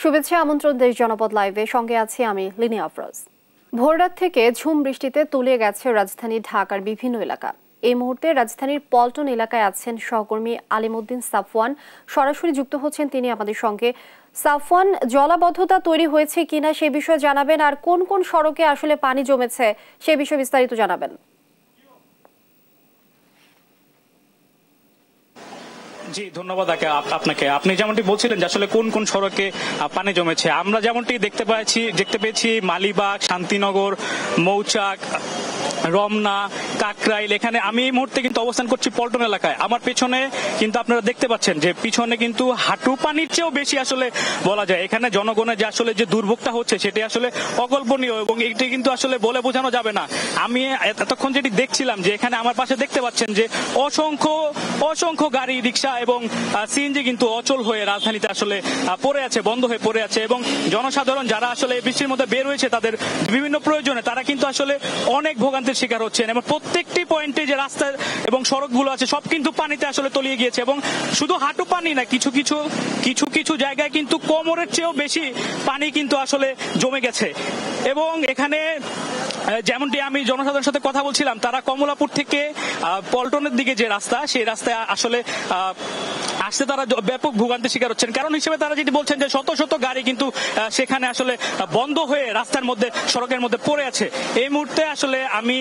শুভেচ্ছা আমন্ত্রণ দেশ জনপদ লাইভে, সঙ্গে আছি আমি লিনি আফরোজ। ভোররাত থেকে ঝুম বৃষ্টিতে তলিয়ে গেছে রাজধানী ঢাকার বিভিন্ন এলাকা। এই মুহূর্তে রাজধানীর পল্টন এলাকায় আছেন সহকর্মী আলিমউদ্দিন সাফওয়ান। সরাসরি যুক্ত হচ্ছেন তিনি আমাদের সঙ্গে। সাফওয়ান, জলাবদ্ধতা তৈরি হয়েছে কিনা সে বিষয়ে জানাবেন, আর কোন কোন সড়কে আসলে পানি জমেছে সে বিষয়ে বিস্তারিত জানাবেন। জি, ধন্যবাদ আপনাকে। আপনি যেমনটি বলছিলেন যে আসলে কোন কোন সড়কে পানি জমেছে, আমরা যেমনটি দেখতে পেয়েছি মালিবাগ, শান্তিনগর, মৌচাক, রমনা, কাকরাইল। এখানে আমি এই মুহূর্তে কিন্তু অবস্থান করছি পল্টন এলাকায়। আমার পেছনে কিন্তু আপনারা দেখতে পাচ্ছেন যে পিছনে কিন্তু হাঁটু পানির চেয়েও বেশি আসলে বলা যায় এখানে জনগণের যে আসলে যে দুর্ভোগটা হচ্ছে সেটি আসলে অকল্পনীয়, এবং এটি কিন্তু আসলে বলে বোঝানো যাবে না। আমি এতক্ষণ যেটি দেখছিলাম যে এখানে আমার পাশে দেখতে পাচ্ছেন যে অসংখ্য গাড়ি, রিক্সা এবং সিএনজি কিন্তু অচল হয়ে রাজধানীতে আসলে পড়ে আছে, বন্ধ হয়ে পড়ে আছে, এবং জনসাধারণ যারা আসলে এই বৃষ্টির মধ্যে বের হয়েছে তাদের বিভিন্ন প্রয়োজনে তারা কিন্তু আসলে অনেক ভোগান্তির শিকার হচ্ছেন। এবং প্রত্যেকটি পয়েন্টে যে রাস্তা এবং সড়কগুলো আছে সব কিন্তু পানিতে আসলে তলিয়ে গিয়েছে, এবং শুধু হাঁটু পানি না, কিছু জায়গায় কিন্তু কোমরের চেয়েও বেশি পানি কিন্তু আসলে জমে গেছে। এবং এখানে যেমনটি আমি জনসাধারণের সাথে কথা বলছিলাম, তারা কমলাপুর থেকে পল্টনের দিকে যে রাস্তা, সেই রাস্তায় আসলে আসতে তারা ব্যাপক ভোগান্তির শিকার হচ্ছেন। কারণ হিসেবে তারা যেটি বলছেন যে শত শত গাড়ি কিন্তু সেখানে আসলে বন্ধ হয়ে রাস্তার মধ্যে, সড়কের মধ্যে পড়ে আছে। এই মুহূর্তে আসলে আমি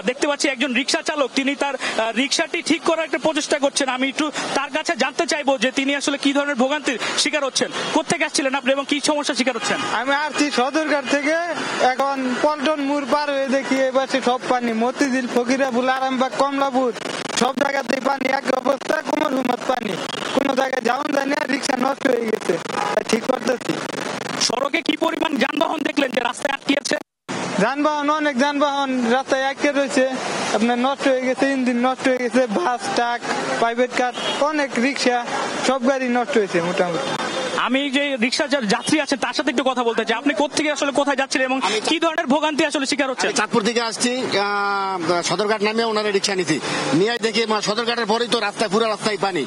দেখতে পাচ্ছি একজন রিক্সা চালক, তিনি তার রিক্সাটি ঠিক করার একটা প্রচেষ্টা করছেন। আমি একটু তার কাছে জানতে চাইবো যে তিনি আসলে কি ধরনের ভোগান্তির শিকার হচ্ছেন, কোথেকে আসছিলেন আপনি এবং কি সমস্যার শিকার হচ্ছেন? আমি আসছি সদরঘাট থেকে, এখন পল্টন মোড় পার হয়ে দেখি এবারে সব পানি, মতিঝিল, ফকিরাপুর, আরামবাগ, কমলাপুর সব জায়গাতে পানি, এক অবস্থা, কোমর হুমত পানি, কোনো জায়গায় যাওয়া যায় না, রিক্সা নষ্ট হয়ে গেছে, ঠিক করতেছি। সড়কে কি পরিমাণ যানবাহন দেখলেন যে রাস্তায় আটকে আছে? যানবাহন, অনেক যানবাহন রাস্তায় আটকে রয়েছে, আপনার নষ্ট হয়ে গেছে, ইঞ্জিন নষ্ট হয়ে গেছে, বাস, ট্রাক, প্রাইভেট কার, অনেক রিক্সা, সব গাড়ি নষ্ট হয়েছে মোটামুটি। আমি যে রিক্সা যাত্রী আছে তার সাথে একটু কথা বলতে চাই। আপনি কোথেকে আসলে কোথায় যাচ্ছিলেন এবং কি ধরনের ভোগান্তি আসলে শিকার হচ্ছে? চাঁদপুর থেকে আসছি, সদরঘাট নামে ওনারা রিক্সা নিচ্ছি, নিয়ে দেখি সদরঘাটের পরেই তো রাস্তায়, পুরো রাস্তায় পানি,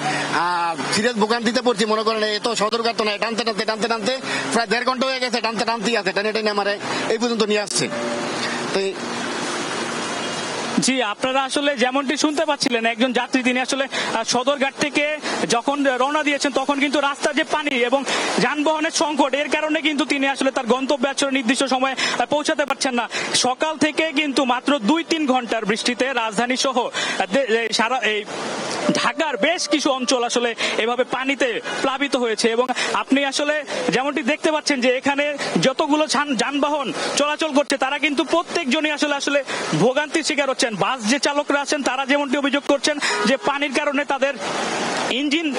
আর সিরিয়াস ভোগান্তিতে পড়ছি। মনে করেন এত সদরঘাট তো নয়, টানতে প্রায় 1.5 ঘন্টা হয়ে গেছে, টানতেই আছে, টেনে আমার এই পর্যন্ত নিয়ে আসছে। তো জি, আপনারা আসলে যেমনটি শুনতে পাচ্ছিলেন, একজন যাত্রী তিনি আসলে সদরঘাট থেকে যখন রওনা দিয়েছেন তখন কিন্তু রাস্তার যে পানি এবং যানবাহনের সংকট, এর কারণে কিন্তু তিনি আসলে তার গন্তব্যে আসলে নির্দিষ্ট সময়ে পৌঁছাতে পারছেন না। সকাল থেকে কিন্তু মাত্র 2-3 ঘন্টার বৃষ্টিতে রাজধানী সহ সারা এই ঢাকার বেশ কিছু অঞ্চল আসলে এভাবে পানিতে প্লাবিত হয়েছে। এবং আপনি আসলে যেমনটি দেখতে পাচ্ছেন যে এখানে যতগুলো যানবাহন চলাচল করছে তারা কিন্তু প্রত্যেকজনই আসলে ভোগান্তির শিকার হচ্ছেন। বাস যে চালকরা আছেন তারা যেমনটি অভিযোগ করছেন যে পানির কারণে তাদের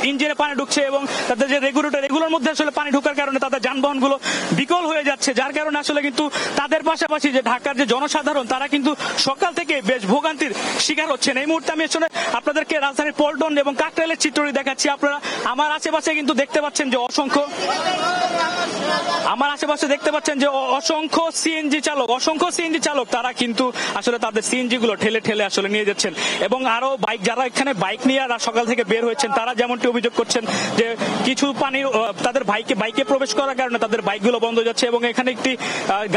ইঞ্জিনে পানি ঢুকছে, এবং তাদের যে রেগুলেটর, এগুলোর মধ্যে আসলে পানি ঢোকার কারণে তাদের যানবাহনগুলো বিকল হয়ে যাচ্ছে, যার কারণে আসলে কিন্তু তাদের পাশাপাশি যে ঢাকার যে জনসাধারণ তারা কিন্তু সকাল থেকে বেশ ভোগান্তির শিকার হচ্ছেন। এই মুহূর্তে আমি আসলে আপনাদেরকে রাজধানীর পল্টন এবং কাকরাইলের চিত্রটি দেখাচ্ছি। আপনারা আমার আশেপাশে কিন্তু দেখতে পাচ্ছেন যে অসংখ্য সিএনজি চালক তারা কিন্তু আসলে তাদের সিএনজি গুলো ঠেলে আসলে নিয়ে যাচ্ছেন। এবং আরো যারা এখানে বাইক নিয়ে সকাল থেকে বের হয়েছেন তারা যেমনটি অভিযোগ করছেন যে কিছু পানি তাদের বাইকে প্রবেশ করার কারণে তাদের বাইকগুলো বন্ধ হয়ে যাচ্ছে। এবং এখানে একটি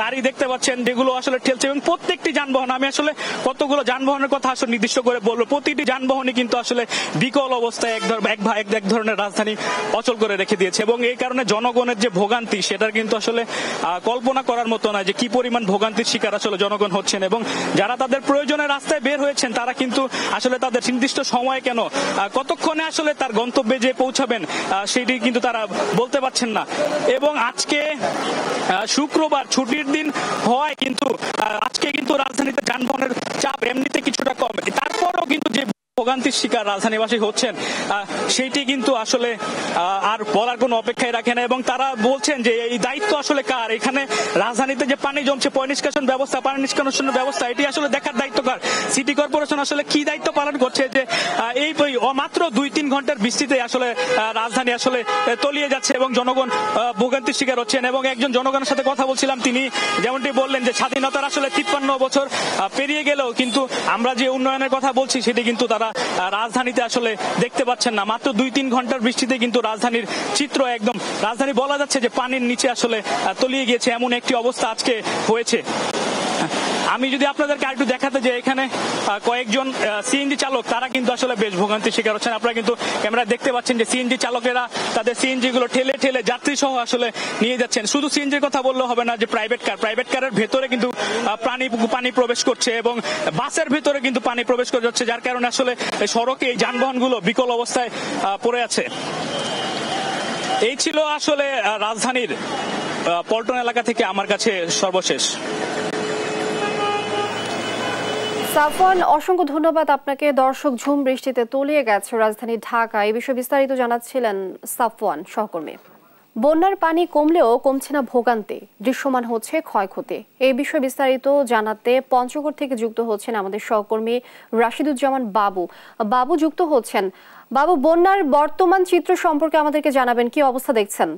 গাড়ি দেখতে পাচ্ছেন যেগুলো আসলে ঠেলছে, এবং প্রত্যেকটি যানবাহন, আমি আসলে কতগুলো যানবাহনের কথা আসলে নির্দিষ্ট করে বলবো, প্রতিটি যানবাহনই কিন্তু আসলে বিকল অবস্থায় এক ধরনের রাজধানী অচল করে রেখে দিয়েছে। এবং এই কারণে জনগণের যে ভোগান্তি সেটার কিন্তু আসলে কল্পনা করার মতো নয় যে কি পরিমাণ ভোগান্তির শিকার আসলে জনগণ হচ্ছেন। এবং যারা তাদের প্রয়োজনে রাস্তায় বের হয়েছেন তারা কিন্তু আসলে তাদের নির্দিষ্ট সময় কেন, কতক্ষণে আসলে তার গন্তব্যে যে পৌঁছাবেন সেটি কিন্তু তারা বলতে পারছেন না। এবং আজকে শুক্রবার ছুটির দিন হওয়ায় কিন্তু আজকে কিন্তু রাজধানীতে যানবাহনের চাপ এমনিতে কিছুটা কম, তারপরও কিন্তু যে ভোগান্তির শিকার রাজধানীবাসী হচ্ছেন সেইটি কিন্তু আসলে আর বলার কোনো অপেক্ষায় রাখে না। এবং তারা বলছেন যে এই দায়িত্ব আসলে কার, এখানে রাজধানীতে যে পানি জমছে, পানি নিষ্কাশনের ব্যবস্থা এটি আসলে দেখার দায়িত্ব কার? সিটি কর্পোরেশন আসলে কি দায়িত্ব পালন করছে যে এই মাত্র 2-3 ঘন্টার বৃষ্টিতে আসলে রাজধানী আসলে তলিয়ে যাচ্ছে এবং জনগণ ভোগান্তির শিকার হচ্ছেন। এবং একজন জনগণের সাথে কথা বলছিলাম, তিনি যেমনটি বললেন যে স্বাধীনতার আসলে 53 বছর পেরিয়ে গেলেও কিন্তু আমরা যে উন্নয়নের কথা বলছি সেটি কিন্তু তারা আপনারা রাজধানীতে আসলে দেখতে পাচ্ছেন না। মাত্র 2-3 ঘন্টার বৃষ্টিতে কিন্তু রাজধানীর চিত্র একদম, রাজধানী বলা যাচ্ছে যে পানির নিচে আসলে তলিয়ে গিয়েছে, এমন একটি অবস্থা আজকে হয়েছে। আমি যদি আপনাদেরকে আরেকটু দেখাতে যে এখানে কয়েকজন সিএনজি চালক তারা কিন্তু আসলে বেশ ভোগান্তির শিকার হচ্ছেন। আপনারা কিন্তু ক্যামেরায় দেখতে পাচ্ছেন যে সিএনজি চালকেরা তাদের সিএনজি গুলো ঠেলে ঠেলে যাত্রী সহ আসলে নিয়ে যাচ্ছেন। শুধু সিএনজির কথা বললে হবে না, যে প্রাইভেট কারের ভেতরে কিন্তু পানি প্রবেশ করছে এবং বাসের ভেতরে কিন্তু পানি প্রবেশ করে যাচ্ছে, যার কারণে আসলে সড়কে এই যানবাহনগুলো বিকল অবস্থায় পড়ে আছে। এই ছিল আসলে রাজধানীর পল্টন এলাকা থেকে আমার কাছে সর্বশেষ। সাফওয়ান, অসংখ্য ধন্যবাদ আপনাকে। দর্শক, ঝুম বৃষ্টিতে তলিয়ে গেছে রাজধানী ঢাকা, এই বিষয়ে বিস্তারিত জানাচ্ছিলেন সাফওয়ান সহকর্মী। বন্যার পানি কমলেও কমছে না ভোগান্তি, দৃশ্যমান হচ্ছে ক্ষয়ক্ষতি। এই বিষয়ে বিস্তারিত জানাতে পঞ্চগড় থেকে যুক্ত হচ্ছেন আমাদের সহকর্মী রাশিদুজ্জামান বাবু যুক্ত হচ্ছেন। বাবু, বন্যার বর্তমান চিত্র সম্পর্কে আমাদেরকে জানাবেন, কি অবস্থা দেখছেন?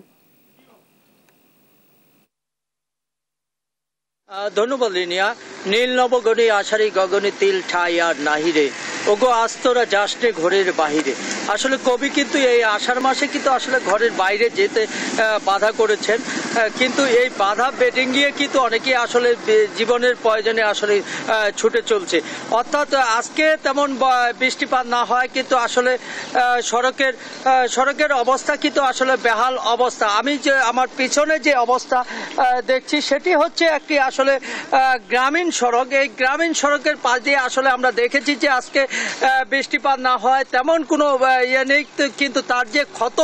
ধন্যবাদ লিনিয়া। নীল নবগণে আষাঢ়ি গগনে তিল ঠাই আর নাহিরে, ওগো আস্তরা যাস্টে ঘরের বাহিরে। আসলে কবি কিন্তু এই আষাঢ় মাসে কিন্তু আসলে ঘরের বাইরে যেতে বাধা করেছেন, কিন্তু এই বাধা বেডিঙ্গিয়ে কিন্তু অনেকেই আসলে জীবনের প্রয়োজনে আসলে ছুটে চলছে। অর্থাৎ আজকে তেমন বৃষ্টিপাত না হয় কিন্তু আসলে সড়কের অবস্থা কিন্তু আসলে বেহাল অবস্থা। আমি যে আমার পিছনে যে অবস্থা দেখছি সেটি হচ্ছে একটি আসলে গ্রামীণ সড়ক। এই গ্রামীণ সড়কের পাশ দিয়ে আসলে আমরা দেখেছি যে আজকে বৃষ্টিপাত না হয় তেমন কোনো ইয়ে নেই, কিন্তু তার যে ক্ষত,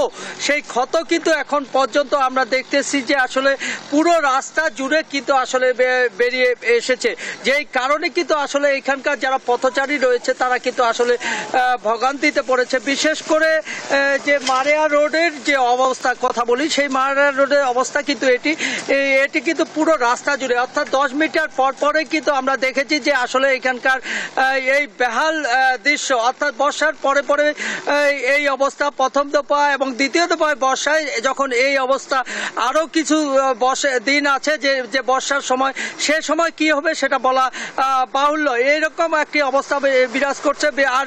সেই ক্ষত কিন্তু এখন পর্যন্ত আমরা দেখতেছি যে আসলে পুরো রাস্তা জুড়ে কিন্তু আসলে বেরিয়ে এসেছে, যেই কারণে কিন্তু আসলে এখানকার যারা পথচারী রয়েছে তারা কিন্তু আসলে ভোগান্তিতে পড়েছে। বিশেষ করে যে মারিয়া রোডের যে অবস্থা কথা বলি, সেই মারিয়া রোডের অবস্থা কিন্তু এটি কিন্তু পুরো রাস্তা জুড়ে, অর্থাৎ 10 মিটার পরে কিন্তু আমরা দেখেছি যে আসলে এখানকার এই বেহাল দৃশ্য। অর্থাৎ বর্ষার পরে এই অবস্থা, প্রথম দফা এবং দ্বিতীয় দফায় বর্ষায় যখন এই অবস্থা, আরো কিছু দিন আছে যে বর্ষার সময়, সে সময় কি হবে সেটা বলা বাহুল্য। এইরকম একটি অবস্থা বিরাজ করছে। আর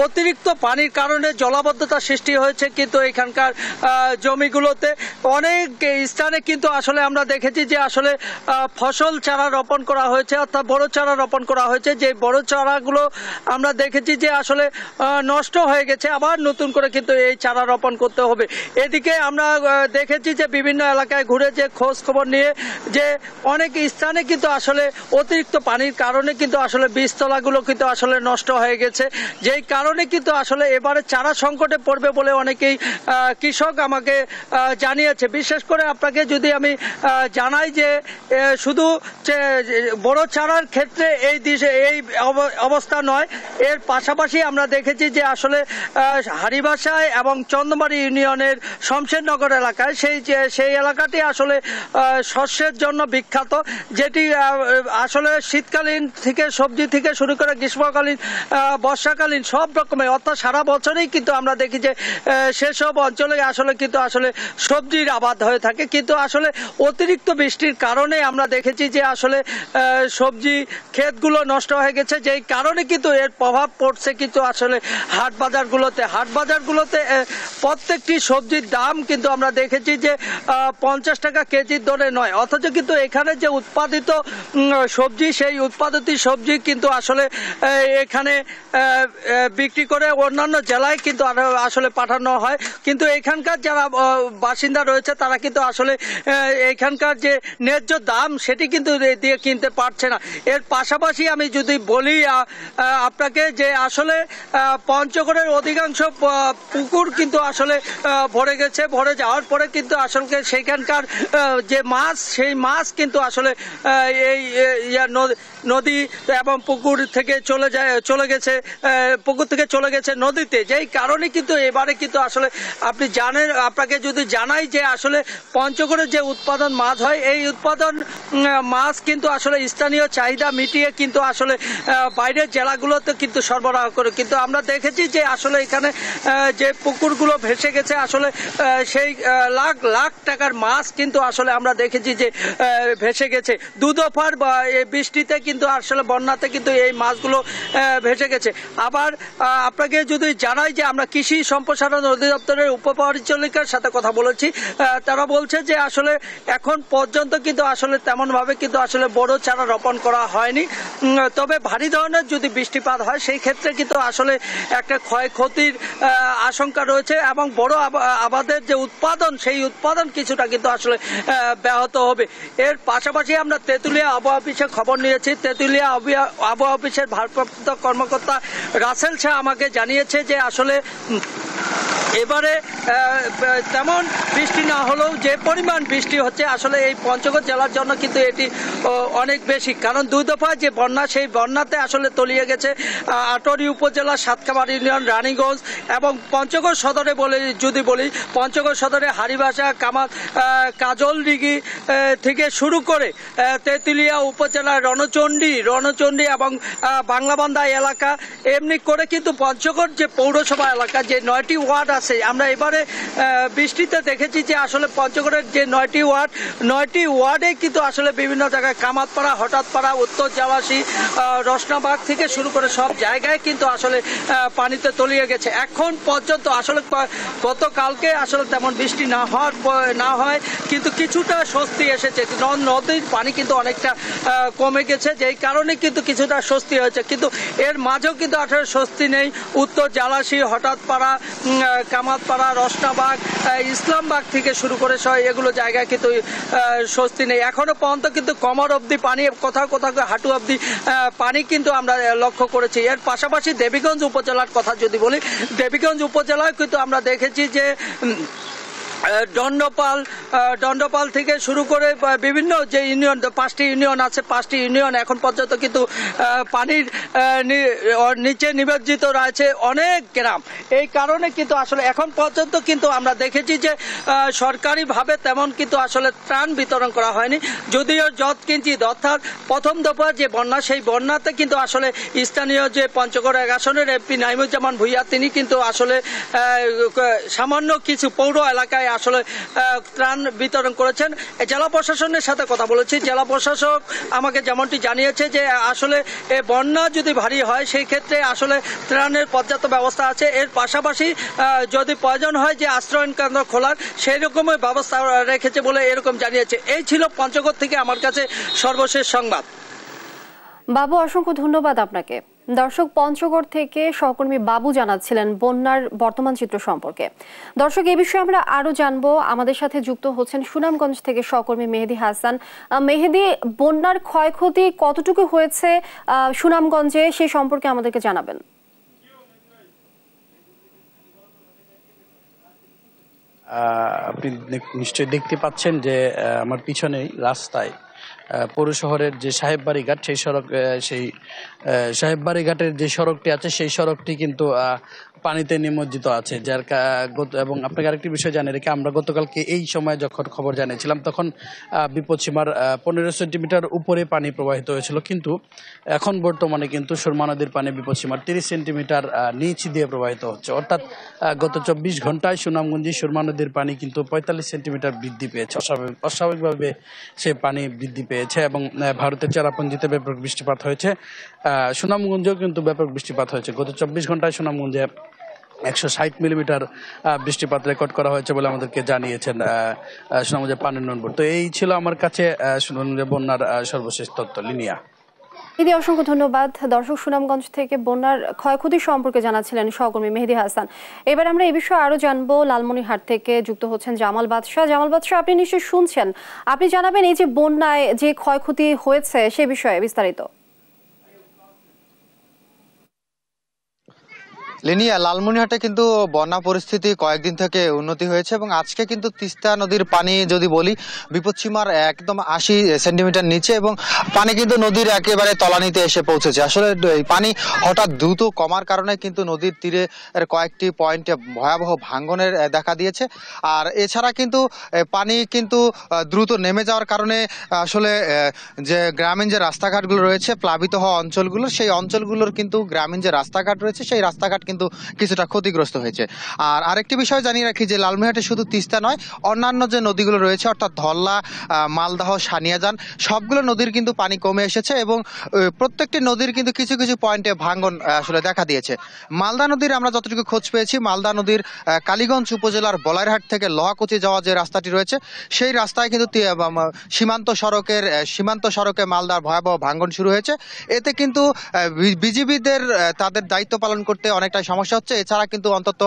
অতিরিক্ত পানির কারণে জলাবদ্ধতা সৃষ্টি হয়েছে কিন্তু এখানকার জমিগুলোতে। অনেক স্থানে কিন্তু আসলে আমরা দেখেছি যে আসলে ফসল চারা রোপণ করা হয়েছে, অর্থাৎ বড় চারা রোপণ করা হয়েছে, যে বড় চারাগুলো আমরা দেখেছি যে আসলে নষ্ট হয়ে গেছে, আবার নতুন করে কিন্তু এই চারা রোপণ করতে হবে। এদিকে আমরা দেখেছি যে বিভিন্ন এলাকায় ঘুরে যে খোঁজ খবর নিয়ে যে অনেক স্থানে কিন্তু আসলে অতিরিক্ত পানির কারণে কিন্তু আসলে বীজতলাগুলো কিন্তু আসলে নষ্ট হয়ে গেছে, যেই কারণে কিন্তু আসলে এবারে চারা সংকটে পড়বে বলে অনেকেই কৃষক আমাকে জানিয়েছে। বিশেষ করে আপনাকে যদি আমি জানাই যে শুধু বড় চারার ক্ষেত্রে এই অবস্থা নয়, এর পাশাপাশি আমরা দেখেছি যে আসলে হারিবাসায় এবং চন্দ্রমারি ইউনিয়নের শমশেরনগর এলাকায় সেই এলাকাটি আসলে শস্যের জন্য বিখ্যাত, যেটি আসলে শীতকালীন থেকে সবজি থেকে শুরু করে গ্রীষ্মকালীন বর্ষাকালীন সব রকমের, অর্থাৎ সারা বছরই কিন্তু আমরা দেখি যে সেসব অঞ্চলে আসলে কিন্তু আসলে সবজির আবাদ হয়ে থাকে। কিন্তু আসলে অতিরিক্ত বৃষ্টির কারণে আমরা দেখেছি যে আসলে সবজি ক্ষেতগুলো নষ্ট হয়ে গেছে, যেই কারণে কিন্তু এর প্রভাব পড়ছে কিন্তু আসলে হাট বাজারগুলোতে প্রত্যেকটি সবজির দাম কিন্তু আমরা দেখেছি যে 50 টাকা কেজির দরে নয়, অথচ কিন্তু এখানে যে উৎপাদিত সবজি, সেই উৎপাদিত সবজি কিন্তু আসলে এখানে বিক্রি করে অন্যান্য জেলায় কিন্তু আসলে পাঠানো হয়। কিন্তু এখানকার যারা বাসিন্দা রয়েছে তারা কিন্তু আসলে এখানকার যে ন্যায্য দাম সেটি কিন্তু দিয়ে কিনতে পারছে না। এর পাশাপাশি আমি যদি বলি আপনাকে যে আসলে পঞ্চগড়ের অধিকাংশ পুকুর কিন্তু আসলে ভরে গেছে, ভরে যাওয়ার পরে কিন্তু আসলে সেখানকার যে মাছ, সেই মাছ কিন্তু আসলে এই নদী এবং পুকুর থেকে চলে গেছে নদীতে, যেই কারণে কিন্তু এবারে কিন্তু আসলে আপনি জানেন, আপনাকে যদি জানাই যে আসলে পঞ্চগড়ের যে উৎপাদন মাছ হয়, এই উৎপাদন মাছ কিন্তু আসলে স্থানীয় চাহিদা মিটিয়ে কিন্তু আসলে বাইরের জেলাগুলোতে কিন্তু সরবরাহ করে। কিন্তু আমরা দেখেছি যে আসলে এখানে যে পুকুরগুলো ভেসে গেছে আসলে সেই লাখ লাখ টাকার মাছ কিন্তু আসলে আমরা দেখেছি যে ভেসে গেছে। দুদফার বৃষ্টিতে কিন্তু আসলে বন্যাতে কিন্তু এই মাছগুলো ভেসে গেছে। আবার আপনাকে যদি জানাই যে আমরা কৃষি সম্প্রসারণ অধিদপ্তরের উপপরিচালিকার সাথে কথা বলেছি, তারা বলছে যে আসলে এখন পর্যন্ত কিন্তু আসলে তেমনভাবে কিন্তু আসলে বড় চারা রোপণ করা হয়নি। তবে ভারী ধরনের যদি বৃষ্টিপাত হয় সেই ক্ষেত্রে কিন্তু আসলে একটা ক্ষয়ক্ষতির আশঙ্কা রয়েছে এবং বড় আবাদের যে উৎপাদন সেই উৎপাদন কিছুটা কিন্তু আসলে ব্যাহত হবে। এর পাশাপাশি আমরা তেঁতুলিয়া আবহাওয়া অফিসে খবর নিয়েছি। তেঁতুলিয়া আবহাওয়া অফিসের ভারপ্রাপ্ত কর্মকর্তা রাসেল শাহ আমাকে জানিয়েছে যে আসলে এবারে তেমন বৃষ্টি না হলেও যে পরিমাণ বৃষ্টি হচ্ছে আসলে এই পঞ্চগড় জেলার জন্য কিন্তু এটি অনেক বেশি, কারণ দুই দফায় যে বন্যা সেই বন্যাতে আসলে তলিয়ে গেছে আটোয়ারী উপজেলা সাতখামার ইউনিয়ন, রানীগঞ্জ এবং পঞ্চগড় সদরে যদি বলি পঞ্চগড় সদরে হারিবাসা, কাজলদিঘি থেকে শুরু করে তেঁতুলিয়া উপজেলার রণচণ্ডী এবং বাংলাবান্ধা এলাকা, এমনি করে কিন্তু পঞ্চগড় যে পৌরসভা এলাকা যে 9টি ওয়ার্ড আছে, আমরা এবারে বৃষ্টিতে দেখেছি যে আসলে পঞ্চগড়ের যে 9টি ওয়ার্ডে কিন্তু আসলে বিভিন্ন জায়গায় কামাতপাড়া, হঠাৎপাড়া, উত্তর জালাশি, রসনাবাগ থেকে শুরু করে সব জায়গায় কিন্তু আসলে পানিতে তলিয়ে গেছে। এখন পর্যন্ত আসলে গতকালকে আসলে তেমন বৃষ্টি না হয় কিন্তু কিছুটা স্বস্তি এসেছে। নদীর পানি কিন্তু অনেকটা কমে গেছে, যেই কারণে কিন্তু কিছুটা স্বস্তি হয়েছে, কিন্তু এর মাঝেও কিন্তু আসলে স্বস্তি নেই। উত্তর জালাশি, হঠাৎপাড়া, কামাতপাড়া, রসনাবাগ, ইসলামবাগ থেকে শুরু করে এগুলো জায়গায় কিন্তু স্বস্তি নেই। এখনো পর্যন্ত কিন্তু কোমর অবধি পানি, কোথাও কোথাও হাঁটু অবধি পানি কিন্তু আমরা লক্ষ্য করেছি। এর পাশাপাশি দেবীগঞ্জ উপজেলার কথা যদি বলি, দেবীগঞ্জ উপজেলায় কিন্তু আমরা দেখেছি যে দণ্ডপাল থেকে শুরু করে বিভিন্ন যে ইউনিয়ন, 5টি ইউনিয়ন আছে, 5টি ইউনিয়ন এখন পর্যন্ত কিন্তু পানির নিচে নিমজ্জিত রয়েছে অনেক গ্রাম। এই কারণে কিন্তু আসলে এখন পর্যন্ত কিন্তু আমরা দেখেছি যে সরকারিভাবে তেমন কিন্তু আসলে ত্রাণ বিতরণ করা হয়নি, যদিও যৎকিঞ্চিৎ অর্থাৎ প্রথম দফা যে বন্যা সেই বন্যাতে কিন্তু আসলে স্থানীয় যে পঞ্চগড় 1 আসনের এমপি নাইমুজ্জামান ভূঁইয়া তিনি কিন্তু আসলে সামান্য কিছু পৌর এলাকায় আসলে ত্রাণ বিতরণ করেছেন। জেলা প্রশাসনের সাথে কথা বলেছি, জেলা প্রশাসক আমাকে যেমনটি জানিয়েছে যে আসলে বন্যা যদি ভারী হয় সেই ক্ষেত্রে আসলে ত্রাণের পর্যাপ্ত ব্যবস্থা আছে। এর পাশাপাশি যদি প্রয়োজন হয় যে আশ্রয়ন কেন্দ্র খোলার সেই রকমের ব্যবস্থা রেখেছে বলে এরকম জানিয়েছে। এই ছিল পঞ্চগড় থেকে আমার কাছে সর্বশেষ সংবাদ। বাবু, অসংখ্য ধন্যবাদ আপনাকে। দর্শক, পঞ্চগড় থেকে সহকর্মী বাবু জানাচ্ছিলেন বন্যার বর্তমান চিত্র সম্পর্কে। দর্শক, এই বিষয়ে আমরা আরো জানবো। আমাদের সাথে যুক্ত হচ্ছেন সুনামগঞ্জ থেকে সহকর্মী মেহেদি হাসান। মেহেদি, বন্যার ক্ষয়ক্ষতি কতটুকু হয়েছে সুনামগঞ্জে, সেই সম্পর্কে আমাদেরকে জানাবেন। আপনি নিশ্চয়ই দেখতে পাচ্ছেন যে আমার পিছনেই রাস্তায় পৌর শহরের যে সাহেববাড়ি ঘাট, সেই সাহেববাড়ি ঘাটের যে সড়কটি আছে সেই সড়কটি কিন্তু পানিতে নিমজ্জিত আছে। এবং আপনাকে আরেকটি বিষয় জানিয়ে রেখে, আমরা গতকালকে এই সময় যখন খবর জানিয়েছিলাম তখন বিপদসীমার 15 সেন্টিমিটার উপরে পানি প্রবাহিত হয়েছিল, কিন্তু এখন বর্তমানে কিন্তু সুরমা নদীর পানি বিপদসীমার 30 সেন্টিমিটার নিচ দিয়ে প্রবাহিত হচ্ছে। অর্থাৎ গত 24 ঘন্টায় সুনামগঞ্জে সুরমা নদীর পানি কিন্তু 45 সেন্টিমিটার বৃদ্ধি পেয়েছে। অস্বাভাবিকভাবে সে পানি বৃদ্ধি পেয়েছে এবং ভারতের চেরাপুঞ্জিতে ব্যাপক বৃষ্টিপাত হয়েছে। সুনামগঞ্জেও কিন্তু ব্যাপক বৃষ্টিপাত হয়েছে। গত 24 ঘন্টায় সুনামগঞ্জে 160 মিলিমিটার বৃষ্টিপাত রেকর্ড করা হয়েছে বলে আমাদেরকে জানিয়েছেন সুনামগঞ্জের পানি উন্নয়ন বোর্ড। তো এই ছিল আমার কাছে সুনামগঞ্জের বন্যার সর্বশেষ তথ্য। লিনিয়া, দিদি, অসংখ্য ধন্যবাদ। দর্শক, সুনামগঞ্জ থেকে বন্যার ক্ষয়ক্ষতি সম্পর্কে জানাচ্ছিলেন সহকর্মী মেহেদি হাসান। এবার আমরা এই বিষয়ে আরো জানবো। লালমনিরহাট থেকে যুক্ত হচ্ছেন জামাল বাদশাহ। আপনি নিশ্চয়ই শুনছেন, আপনি জানাবেন এই যে বন্যায় যে ক্ষয়ক্ষতি হয়েছে সে বিষয়ে বিস্তারিত। লিনিয়া, লালমনিরহাটে কিন্তু বন্যা পরিস্থিতি কয়েকদিন থেকে উন্নতি হয়েছে এবং আজকে কিন্তু তিস্তা নদীর পানি যদি বলি বিপদসীমার একদম 80 সেন্টিমিটার নিচে এবং পানি কিন্তু নদীর একেবারে তলানিতে এসে পৌঁছেছে। আসলে এই পানি হঠাৎ দ্রুত কমার কারণে কিন্তু নদীর তীরে কয়েকটি পয়েন্টে ভয়াবহ ভাঙ্গনের দেখা দিয়েছে। আর এছাড়া কিন্তু পানি কিন্তু দ্রুত নেমে যাওয়ার কারণে আসলে যে গ্রামীণ যে রাস্তাঘাটগুলো রয়েছে, প্লাবিত হওয়া অঞ্চলগুলো, সেই অঞ্চলগুলোর কিন্তু গ্রামীণ যে রাস্তাঘাট রয়েছে সেই রাস্তাঘাট কিন্তু কিছুটা ক্ষতিগ্রস্ত হয়েছে। আর আরেকটি বিষয় জানিয়ে রাখি যে লালমনিরহাটে শুধু তিস্তা নয়, অন্যান্য যে নদীগুলো রয়েছে অর্থাৎ ধল্লা, মালদাহ, সানিয়াজান সবগুলো নদীর কিন্তু পানি কমে এসেছে এবং প্রত্যেকটি নদীর কিন্তু কিছু কিছু পয়েন্টে ভাঙন আসলে দেখা দিয়েছে। মালদা নদীর আমরা যতটুকু খোঁজ পেয়েছি, মালদা নদীর কালীগঞ্জ উপজেলার বলাইরহাট থেকে লোহাকুচি যাওয়া যে রাস্তাটি রয়েছে সেই রাস্তায় কিন্তু সীমান্ত সড়কে মালদার ভয়াবহ ভাঙন শুরু হয়েছে। এতে কিন্তু বিজিবিদের তাদের দায়িত্ব পালন করতে অনেকটাই সমস্যা হচ্ছে। এছাড়া কিন্তু অন্তত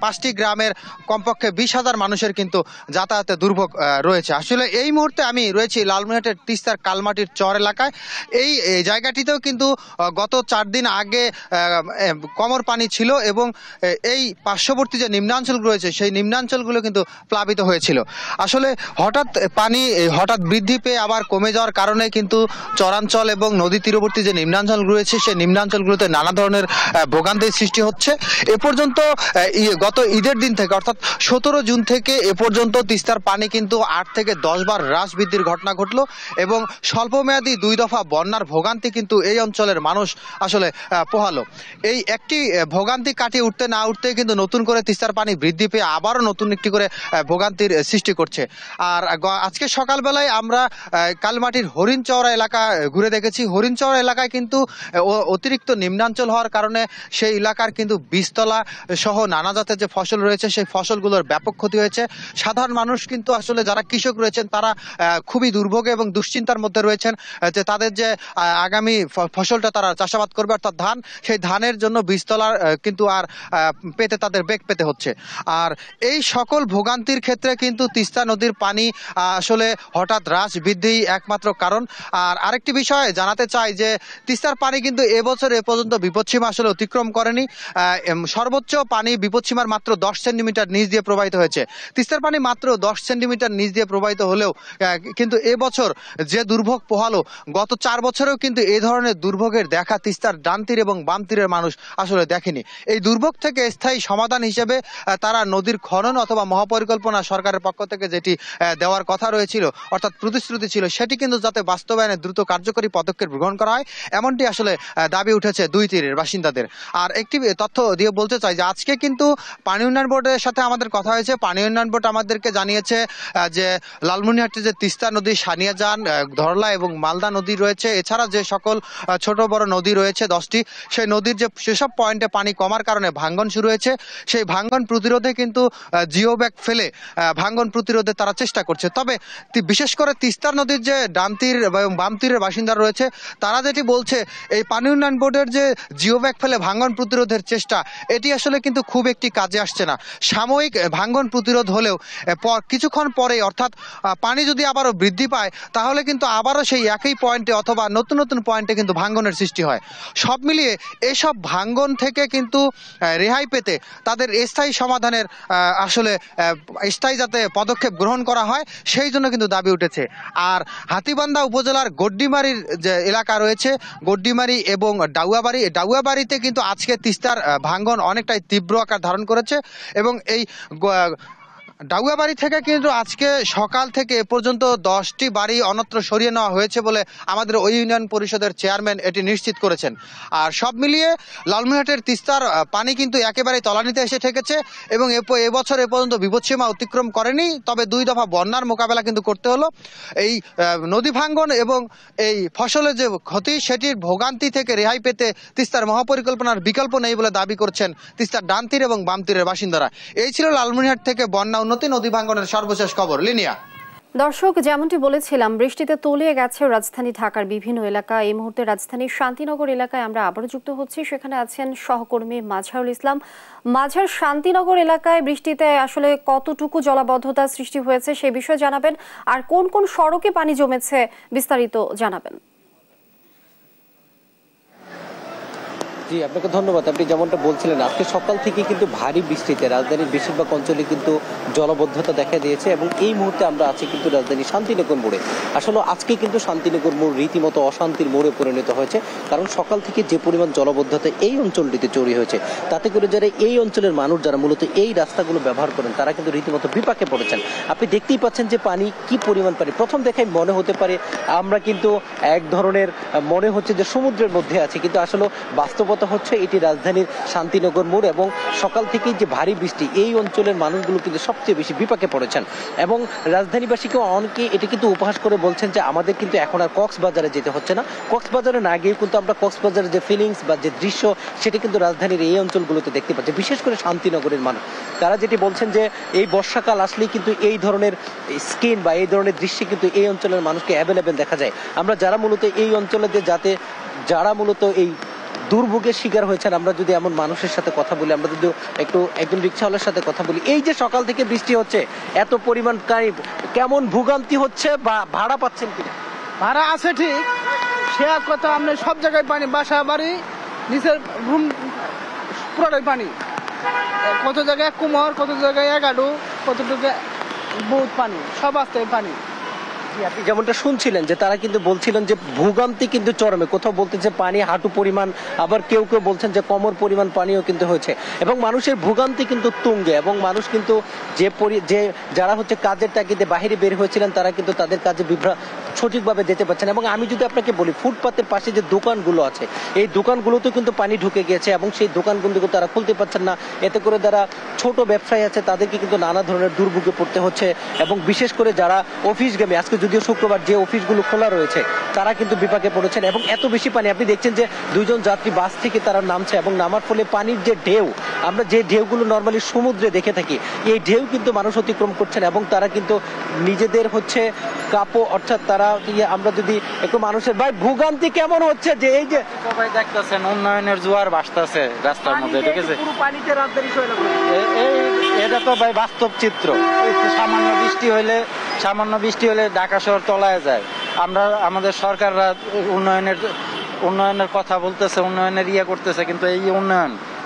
5টি গ্রামের কমপক্ষে 20,000 মানুষের কিন্তু যাতায়াতে দুর্ভোগ রয়েছে। আসলে এই মুহূর্তে আমি রয়েছি লালমনিরহাটের তিস্তার কালমাটির চর এলাকায়। এই জায়গাটিতেও কিন্তু গত 4 দিন আগে কমর পানি ছিল এবং এই পার্শ্ববর্তী যে নিম্নাঞ্চলগুলো রয়েছে সেই নিম্নাঞ্চলগুলো কিন্তু প্লাবিত হয়েছিল। আসলে হঠাৎ বৃদ্ধি পেয়ে আবার কমে যাওয়ার কারণে কিন্তু চরাঞ্চল এবং নদী তীরবর্তী যে নিম্নাঞ্চল রয়েছে সেই নিম্নাঞ্চলগুলোতে নানা ধরনের ভোগান্তির সৃষ্টি হচ্ছে। এ পর্যন্ত গত ঈদের দিন থেকে অর্থাৎ 17 জুন থেকে এ পর্যন্ত তিস্তার পানি কিন্তু 8 থেকে 10 বার হ্রাস বৃদ্ধির ঘটনা ঘটলো এবং স্বল্পমেয়াদী 2 দফা বন্যার ভোগান্তি কিন্তু এই অঞ্চলের মানুষ আসলে পোহালো। এই একটি ভোগান্তি কাটিয়ে উঠতে না উঠতে কিন্তু নতুন করে তিস্তার পানি বৃদ্ধি পেয়ে আবারও নতুন একটি করে ভোগান্তির সৃষ্টি করছে। আর আজকে সকালবেলায় আমরা কালমাটির হরিণচওড়া এলাকা ঘুরে দেখেছি। হরিণচওড়া এলাকায় কিন্তু অতিরিক্ত নিম্নাঞ্চল হওয়ার কারণে সেই এলাকার কিন্তু বীজতলা সহ নানা জাতের যে ফসল রয়েছে সেই ফসলগুলোর ব্যাপক ক্ষতি হয়েছে। সাধারণ মানুষ কিন্তু আসলে যারা কৃষক রয়েছেন তারা খুবই দুর্ভোগে এবং দুশ্চিন্তার মধ্যে রয়েছেন যে তাদের যে আগামী ফসলটা তারা চাষাবাদ করবে অর্থাৎ ধান, সেই ধানের জন্য বীজতলার কিন্তু আর পেতে তাদের বেগ পেতে হচ্ছে। আর এই সকল ভোগান্তির ক্ষেত্রে কিন্তু তিস্তা নদীর পানি আসলে হঠাৎ হ্রাস বৃদ্ধি একমাত্র কারণ। আর আরেকটি বিষয় জানাতে চাই যে তিস্তার পানি কিন্তু এবছর এ পর্যন্ত বিপদসীমা আসলে অতিক্রম করেনি। সর্বোচ্চ পানি বিপদসীমার মাত্র 10 সেন্টিমিটার নিচ দিয়ে প্রবাহিত হয়েছে। তিস্তার পানি মাত্র 10 সেন্টিমিটার নিচ দিয়ে প্রবাহিত হলেও কিন্তু এবছর যে দুর্ভোগ পোহালো গত 4 বছরেও কিন্তু এই ধরনের দুর্ভোগের দেখা তিস্তার ডান তীর এবং বাম তীরের মানুষ আসলে দেখেনি। এই দুর্ভোগ থেকে স্থায়ী সমাধান হিসেবে তারা নদীর খনন অথবা মহাপরিকল্পনা সরকারের পক্ষ থেকে যেটি দেওয়ার কথা রয়েছিল অর্থাৎ প্রতিশ্রুতি ছিল সেটি কিন্তু যাতে বাস্তবায়নে দ্রুত কার্যকরী পদক্ষেপ গ্রহণ করা হয় এমনটি আসলে দাবি উঠেছে 2 তীরের বাসিন্দাদের। আর একটি তথ্য দিয়ে বলতে চাই যে আজকে কিন্তু পানি উন্নয়ন বোর্ডের সাথে আমাদের কথা হয়েছে। পানি উন্নয়ন বোর্ড আমাদেরকে জানিয়েছে যে লালমনিরহাটে যে তিস্তা নদী, সানিয়াজান, ধরলা এবং মালদা নদী রয়েছে, এছাড়া যে সকল ছোট বড় নদী রয়েছে 10টি, সেই নদীর যে সেসব পয়েন্টে পানি কমার কারণে ভাঙ্গন শুরু হয়েছে। সেই ভাঙ্গন প্রতিরোধে কিন্তু জিও ব্যাগ ফেলে ভাঙ্গন প্রতিরোধে তারা চেষ্টা করছে। তবে বিশেষ করে তিস্তার নদীর যে ডান তীর এবং বাম তীরের বাসিন্দারা রয়েছে তারা যেটি বলছে এই পানি উন্নয়ন বোর্ডের যে জিও ব্যাগ ফেলে ভাঙ্গন প্রতিরোধের চেষ্টা এটি আসলে কিন্তু খুব একটি কাজে আসছে না। সাময়িক ভাঙ্গন প্রতিরোধ হলেও কিছুক্ষণ পরে অর্থাৎ পানি যদি আবারও বৃদ্ধি পায় তাহলে কিন্তু আবারও সেই একই পয়েন্টে অথবা নতুন নতুন পয়েন্টে কিন্তু ভাঙ্গনের সৃষ্টি হয়। সব মিলিয়ে এসব ভাঙ্গন থেকে কিন্তু রেহাই পেতে তাদের স্থায়ী সমাধানের আসলে স্থায়ী যাতে পদক্ষেপ গ্রহণ করা হয় সেই জন্য কিন্তু দাবি উঠেছে। আর হাতীবান্ধা উপজেলার গড্ডিমারির যে এলাকা রয়েছে, গড্ডিমারি এবং ডাউয়াবাড়িতে কিন্তু আজকে তিস্তার ভাঙ্গন অনেকটাই তীব্র আকার ধারণ করেছে এবং এই ডাউয়াবাড়ি থেকে কিন্তু আজকে সকাল থেকে এ পর্যন্ত 10টি বাড়ি অন্যত্র সরিয়ে নেওয়া হয়েছে বলে আমাদের ওই ইউনিয়ন পরিষদের চেয়ারম্যান এটি নিশ্চিত করেছেন। আর সব মিলিয়ে লালমনিরহাটের তিস্তার পানি কিন্তু একেবারে তলানিতে এসে ঠেকেছে এবং এবছর এ পর্যন্ত বিপদসীমা অতিক্রম করেনি। তবে 2 দফা বন্যার মোকাবেলা কিন্তু করতে হলো। এই নদী ভাঙ্গন এবং এই ফসলের যে ক্ষতি সেটির ভোগান্তি থেকে রেহাই পেতে তিস্তার মহাপরিকল্পনার বিকল্প নেই বলে দাবি করছেন তিস্তার ডান তীর এবং বাম তীরের বাসিন্দারা। এই ছিল লালমনিরহাট থেকে বন্যা উন্নতি নদী ভাঙ্গনের সর্বশেষ খবর। লিনিয়া। দর্শক, যেমনটি বলেছিলাম বৃষ্টিতে তলিয়ে গেছে রাজধানী ঢাকার বিভিন্ন এলাকা। এই মুহূর্তে রাজধানীর শান্তিনগর এলাকায় আমরা আবারও যুক্ত হচ্ছি। সেখানে আছেন সহকর্মী মাঝহারুল ইসলাম। মাঝহার, শান্তিনগর এলাকায় বৃষ্টিতে আসলে কতটুকু জলাবদ্ধতা সৃষ্টি হয়েছে সে বিষয়ে জানাবেন, আর কোন কোন সড়কে পানি জমেছে বিস্তারিত জানাবেন। জি, আপনাকে ধন্যবাদ। আপনি যেমনটা বলছিলেন আজকে সকাল থেকে কিন্তু ভারী বৃষ্টিতে রাজধানীর বেশিরভাগ অঞ্চলে কিন্তু জলাবদ্ধতা দেখা দিয়েছে এবং এই মুহূর্তে আমরা আছি কিন্তু রাজধানীর শান্তিনগর মোড়ে। আসলে আজকে কিন্তু শান্তিনগর মোড় রীতিমতো অশান্তির মোড়ে পরিণত হয়েছে, কারণ সকাল থেকে যে পরিমাণ জলাবদ্ধতা এই অঞ্চলটিতে তৈরি হয়েছে তাতে করে যারা এই অঞ্চলের মানুষ যারা মূলত এই রাস্তাগুলো ব্যবহার করেন তারা কিন্তু রীতিমতো বিপাকে পড়েছেন। আপনি দেখতেই পাচ্ছেন যে পানি কি পরিমাণ পানি। প্রথম দেখায় মনে হতে পারে আমরা কিন্তু এক ধরনের মনে হচ্ছে যে সমুদ্রের মধ্যে আছি, কিন্তু আসলে বাস্তবতা বাস্তবতা হচ্ছে এটি রাজধানীর শান্তিনগর মোড় এবং সকাল থেকেই যে ভারী বৃষ্টি এই অঞ্চলের মানুষগুলো কিন্তু সবচেয়ে বেশি বিপাকে পড়েছেন এবং রাজধানীবাসীকে অনেকে এটি কিন্তু উপহাস করে বলছেন যে আমাদের কিন্তু এখন আর কক্সবাজারে যেতে হচ্ছে না, কক্সবাজারে না গিয়ে কিন্তু আমরা কক্সবাজারের যে ফিলিংস বা যে দৃশ্য সেটা কিন্তু রাজধানীর এই অঞ্চলগুলোতে দেখতে পাচ্ছি, বিশেষ করে শান্তিনগরের মানুষ। তারা যেটি বলছেন যে এই বর্ষাকাল আসলেই কিন্তু এই ধরনের স্কিন বা এই ধরনের দৃশ্য কিন্তু এই অঞ্চলের মানুষকে অ্যাভেলেবেল দেখা যায়। আমরা যারা মূলত এই অঞ্চলে যারা মূলত এই দুর্ভোগের শিকার হয়েছেন, আমরা যদি এমন মানুষের সাথে কথা বলি, আমরা যদি একজন রিক্সাওয়ালার সাথে কথা বলি, এই যে সকাল থেকে বৃষ্টি হচ্ছে এত পরিমাণ কেমন ভোগান্তি হচ্ছে বা ভাড়া পাচ্ছেন কিনা? ভাড়া আছে ঠিক, সে এক কথা, আপনি সব জায়গায় পানি, বাসা বাড়ি নিচের রুম পুরোটাই পানি, কত জায়গায় কুমার, কত জায়গায় এগাডু, কত জায়গায় বহুত পানি, সব রাস্তায় পানি। আপনি যেমনটা শুনছিলেন যে তারা কিন্তু বলছিলেন যে ভোগান্তি কিন্তু চরমে, কোথাও বলতেছে পানি হাঁটু পরিমাণ, আবার কেউ কেউ বলছেন যে কোমর পরিমাণ পানিও কিন্তু হয়েছে এবং মানুষের ভোগান্তি কিন্তু তুঙ্গে এবং মানুষ কিন্তু যে যারা হচ্ছে কাজের তাগিদে বাহিরে বের হয়েছিলেন তারা কিন্তু তাদের কাজে সঠিকভাবে যেতে পারছেন। এবং আমি যদি আপনাকে বলি, ফুটপাতের পাশে যে দোকানগুলো আছে এই দোকানগুলোতে কিন্তু পানি ঢুকে গিয়েছে এবং সেই দোকানগুলো তারা খুলতে পারছেন না, এতে করে যারা ছোট ব্যবসায়ী আছে তাদেরকে কিন্তু নানা ধরনের দুর্ভোগে পড়তে হচ্ছে এবং বিশেষ করে যারা অফিসগামী, আজকে যদিও শুক্রবার, যে অফিসগুলো খোলা রয়েছে তারা কিন্তু বিপাকে পড়েছেন এবং এত বেশি পানি। আপনি দেখছেন যে দুইজন যাত্রী বাস থেকে তারা নামছে এবং নামার ফলে পানির যে ঢেউ, আমরা যে ঢেউগুলো নর্মালি সমুদ্রে দেখে থাকি, এই ঢেউ কিন্তু মানুষ অতিক্রম করছেন এবং তারা কিন্তু নিজেদের হচ্ছে কাপড়, অর্থাৎ তারা, আমরা যদি একটু মানুষের ভাই ভোগান্তি কেমন হচ্ছে যে এই যে সবাই দেখতেছেন উন্নয়নের জোয়ার ভাসতেছে রাস্তার মধ্যে, ঠিক আছে, পানিতে রাজধানী এটা তো ভাই বাস্তব চিত্র। সামান্য বৃষ্টি হলে ঢাকা শহর তলায় যায়। আমরা আমাদের সরকাররা উন্নয়নের কথা বলতেছে, উন্নয়নের করতেছে, কিন্তু এই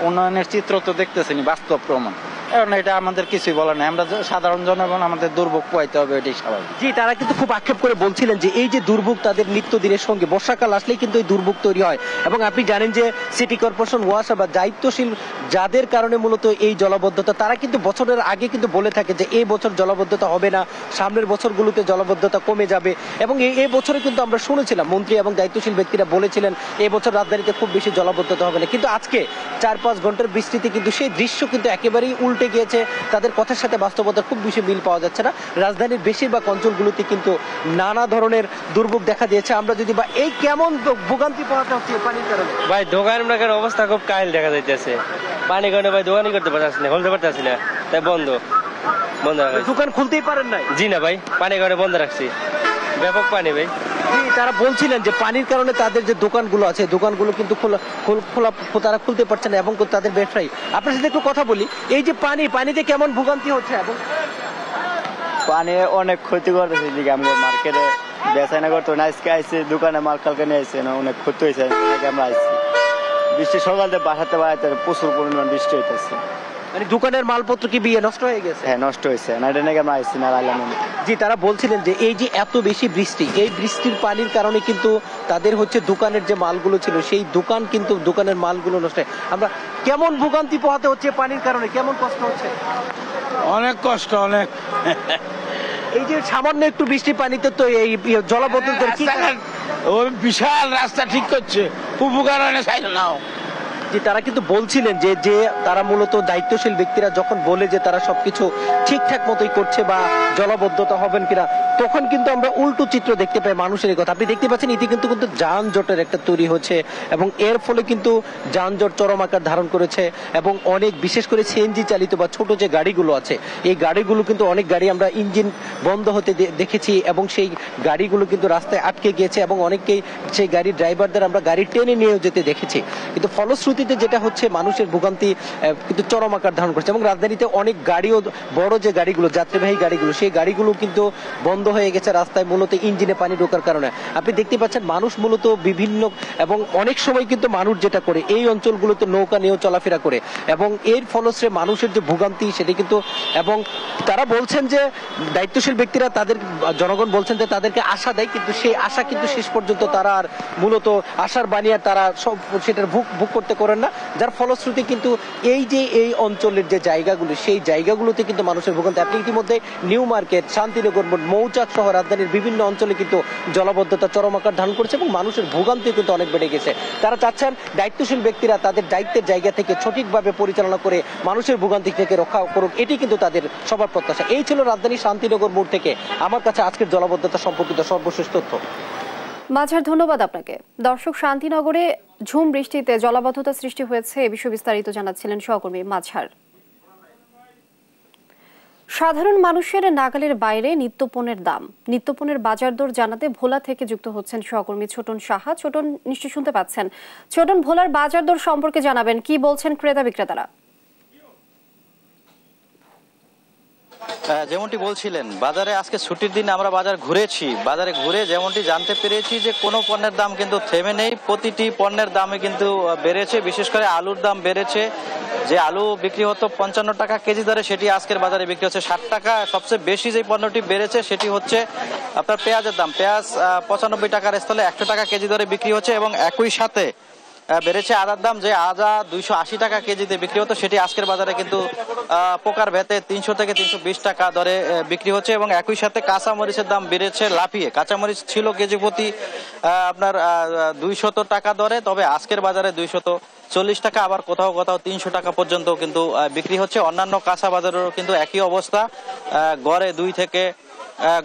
উন্নয়নের চিত্র তো দেখতেছেনি, বাস্তব প্রমাণ। এখন এটা আমাদের কিছুই বলা নাই, আমরা সাধারণ জনগণ আমাদের দুর্ভোগ পোহাইতে হবে, এটাই স্বাভাবিক। জি, তারা কিন্তু খুব আক্ষেপ করে বলছিলেন যে এই যে দুর্ভোগ তাদের নিত্যদিনের সঙ্গে, বর্ষাকাল আসলেই কিন্তু এই দুর্ভোগ তৈরি হয় এবং আপনি জানেন যে সিটি কর্পোরেশন ওয়াসা বা দায়িত্বশীল যাদের কারণে মূলত এই জলাবদ্ধতা, তারা কিন্তু বছরের আগে কিন্তু বলে থাকে যে এই বছর জলাবদ্ধতা হবে না, সামনের বছরগুলোতে জলাবদ্ধতা কমে যাবে এবং এই বছরে কিন্তু আমরা শুনেছিলাম মন্ত্রী এবং দায়িত্বশীল ব্যক্তিরা বলেছিলেন এই বছর রাজধানীতে খুব বেশি জলাবদ্ধতা হবে না, কিন্তু আজকে 4-5 ঘন্টার বৃষ্টিতে কিন্তু সেই দৃশ্য কিন্তু একেবারেই উল্টে গিয়েছে। তাদের কথার সাথে বাস্তবতার খুব বেশি মিল পাওয়া যাচ্ছে না। রাজধানীর বেশিরভাগ অঞ্চলগুলোতে কিন্তু নানা ধরনের দুর্ভোগ দেখা দিয়েছে। আমরা যদি বা এই কেমন ভোগান্তি পাওয়াতে হচ্ছে পানির কারণে, ভাই দোকানের অবস্থা খুব কাহিল দেখা যাইতেছে, পানি কারণে ভাই দোকানই করতে পারছি না, খুলতে পারতেছি না, তাই বন্ধ রাখছি। দোকান খুলতেই পারেন নাই? জি না ভাই, পানি কারণে বন্ধ রাখছি, ব্যাপক পানি ভাই। তারা বলছিলেন যে পানির কারণে তাদের যে দোকানগুলো আছে দোকানগুলো কিন্তু তারা খুলতে পারছে না এবং তাদের ব্যবসায়ী। আপনার সাথে একটু কথা বলি, এই যে পানিতে কেমন ভোগান্তি হচ্ছে? এবং পানি অনেক ক্ষতি করতেছে, দিকে আমরা মার্কেটে বেচাইনা করতো না, আজকে আইসি দোকানে মাল কালকে নিয়ে আইসি না, অনেক ক্ষতি হয়েছে, আমরা আইসি বৃষ্টি সকালে বাসাতে বাড়াতে প্রচুর পরিমাণ বৃষ্টি হইতেছে। মানে দোকানের মালপত্র কি বিয়ে নষ্ট হয়ে গেছে? হ্যাঁ, নষ্ট হয়েছে না, এটা নাকি আমরা আইসি না আইলাম। জি, তারা বলছিলেন যে এই যে এত বেশি বৃষ্টি, এই বৃষ্টির পানির কারণে কিন্তু তাদের হচ্ছে দোকানের যে মালগুলো ছিল সেই দোকানের মালগুলো নষ্ট হয়। আমরা কেমন ভোগান্তি পোহাতে হচ্ছে পানির কারণে, কেমন কষ্ট হচ্ছে? অনেক কষ্ট, অনেক। এই যে সামান্য একটু বৃষ্টি পানিতে তো এই জলাবদ্ধতা, ওই বিশাল রাস্তা ঠিক করছে, উপকার নাও। যে তারা কিন্তু বলছিলেন যে তারা মূলত দায়িত্বশীল ব্যক্তিরা যখন বলে যে তারা সবকিছু ঠিকঠাক মতোই করছে বা জলাবদ্ধতা হবেন কিনা, তখন কিন্তু আমরা উল্টো চিত্র দেখতে পাই মানুষের কথা। আপনি দেখতে পাচ্ছেন এটি কিন্তু যানজটের একটা তৈরি হচ্ছে এবং এর ফলে কিন্তু যানজট চরম আকার ধারণ করেছে এবং অনেক, বিশেষ করে সিএনজি চালিত বা ছোট যে গাড়িগুলো আছে এই গাড়িগুলো কিন্তু অনেক গাড়ি আমরা ইঞ্জিন বন্ধ হতে দেখেছি এবং সেই গাড়িগুলো কিন্তু রাস্তায় আটকে গিয়েছে এবং অনেককেই সেই গাড়ির ড্রাইভারদের আমরা গাড়ি টেনে নিয়েও যেতে দেখেছি। কিন্তু ফলশ্রুতিতে যেটা হচ্ছে মানুষের ভোগান্তি কিন্তু চরম আকার ধারণ করছে এবং রাজধানীতে অনেক গাড়িও, বড় যে গাড়িগুলো, যাত্রীবাহী গাড়িগুলো, সেই গাড়িগুলো কিন্তু বন্ধ হয়ে গেছে রাস্তায়, মূলত ইঞ্জিনে পানি ঢোকার কারণে। আপনি দেখতে পাচ্ছেন মানুষ মূলত বিভিন্ন, এবং অনেক সময় কিন্তু মানুষ যেটা করে এই অঞ্চলগুলোতে নৌকা নিয়েও চলাফেরা করে এবং এর ফলশ্রে মানুষের যে ভোগান্তি সেটি কিন্তু, এবং তারা বলছেন যে দায়িত্বশীল ব্যক্তিরা তাদের, জনগণ বলছেন যে তাদেরকে আশা দেয়, কিন্তু সেই আশা কিন্তু শেষ পর্যন্ত তারা আর মূলত আশার বানিয়ে তারা সব সেটার ভোগ করতে করেন না, যার ফলশ্রুতি কিন্তু এই অঞ্চলের যে জায়গাগুলো সেই জায়গাগুলোতে কিন্তু মানুষের ভোগান্তি। আপনি ইতিমধ্যে নিউ মার্কেট, শান্তিনগর, মৌ মৌচাক সহ রাজধানীর বিভিন্ন অঞ্চলে কিন্তু জলাবদ্ধতা চরম আকার ধারণ করেছে এবং মানুষের ভোগান্তি কিন্তু অনেক বেড়ে গেছে। তারা চাচ্ছেন দায়িত্বশীল ব্যক্তিরা তাদের দায়িত্বের জায়গা থেকে সঠিকভাবে পরিচালনা করে মানুষের ভোগান্তি থেকে রক্ষা করুক, এটি কিন্তু তাদের সবার প্রত্যাশা। এই ছিল রাজধানীর শান্তিনগর মোড় থেকে আমার কাছে আজকের জলাবদ্ধতা সম্পর্কিত সর্বশেষ তথ্য। মাঝার, ধন্যবাদ আপনাকে। দর্শক, শান্তিনগরে ঝুম বৃষ্টিতে জলাবদ্ধতা সৃষ্টি হয়েছে, এ বিষয়ে বিস্তারিত জানাচ্ছিলেন সহকর্মী মাঝার। সাধারণ মানুষের নাগালের বাইরে নিত্যপণ্যের দাম, নিত্যপণ্যের বাজার দর জানাতে ভোলা থেকে যুক্ত হচ্ছেন সহকর্মী ছোটন সাহা। ছোটন, নিশ্চয়ই শুনতে পাচ্ছেন। ছোটন, ভোলার বাজার দর সম্পর্কে জানাবেন, কি বলছেন ক্রেতা বিক্রেতারা? যেমনটি বলছিলেন, বাজারে আজকে ছুটির দিন আমরা বাজার ঘুরেছি। বাজারে ঘুরে যেমনটি জানতে পেরেছি যে কোনো পণ্যের দাম কিন্তু থেমে নেই, প্রতিটি পণ্যের দামে কিন্তু বেড়েছে। বিশেষ করে আলুর দাম বেড়েছে। যে আলু বিক্রি হতো 55 টাকা কেজি দরে, সেটি আজকের বাজারে বিক্রি হচ্ছে 60 টাকা। সবচেয়ে বেশি যে পণ্যটি বেড়েছে সেটি হচ্ছে আপনার পেঁয়াজের দাম। পেঁয়াজ 95 টাকার স্থলে 100 টাকা কেজি দরে বিক্রি হচ্ছে এবং একই সাথে বেড়েছে আদার দাম। যে আদা 280 টাকা কেজিতে বিক্রি হতো সেটি আজকের বাজারে কিন্তু পোকার ভেতে 300 থেকে 320 টাকা দরে বিক্রি হচ্ছে এবং একই সাথে কাঁচামরিচের দাম বেড়েছে লাফিয়ে। কাঁচামরিচ ছিল কেজি প্রতি আপনার 200 টাকা দরে, তবে আজকের বাজারে 240 টাকা, আবার কোথাও কোথাও 300 টাকা পর্যন্ত কিন্তু বিক্রি হচ্ছে। অন্যান্য কাঁচা বাজারেরও কিন্তু একই অবস্থা,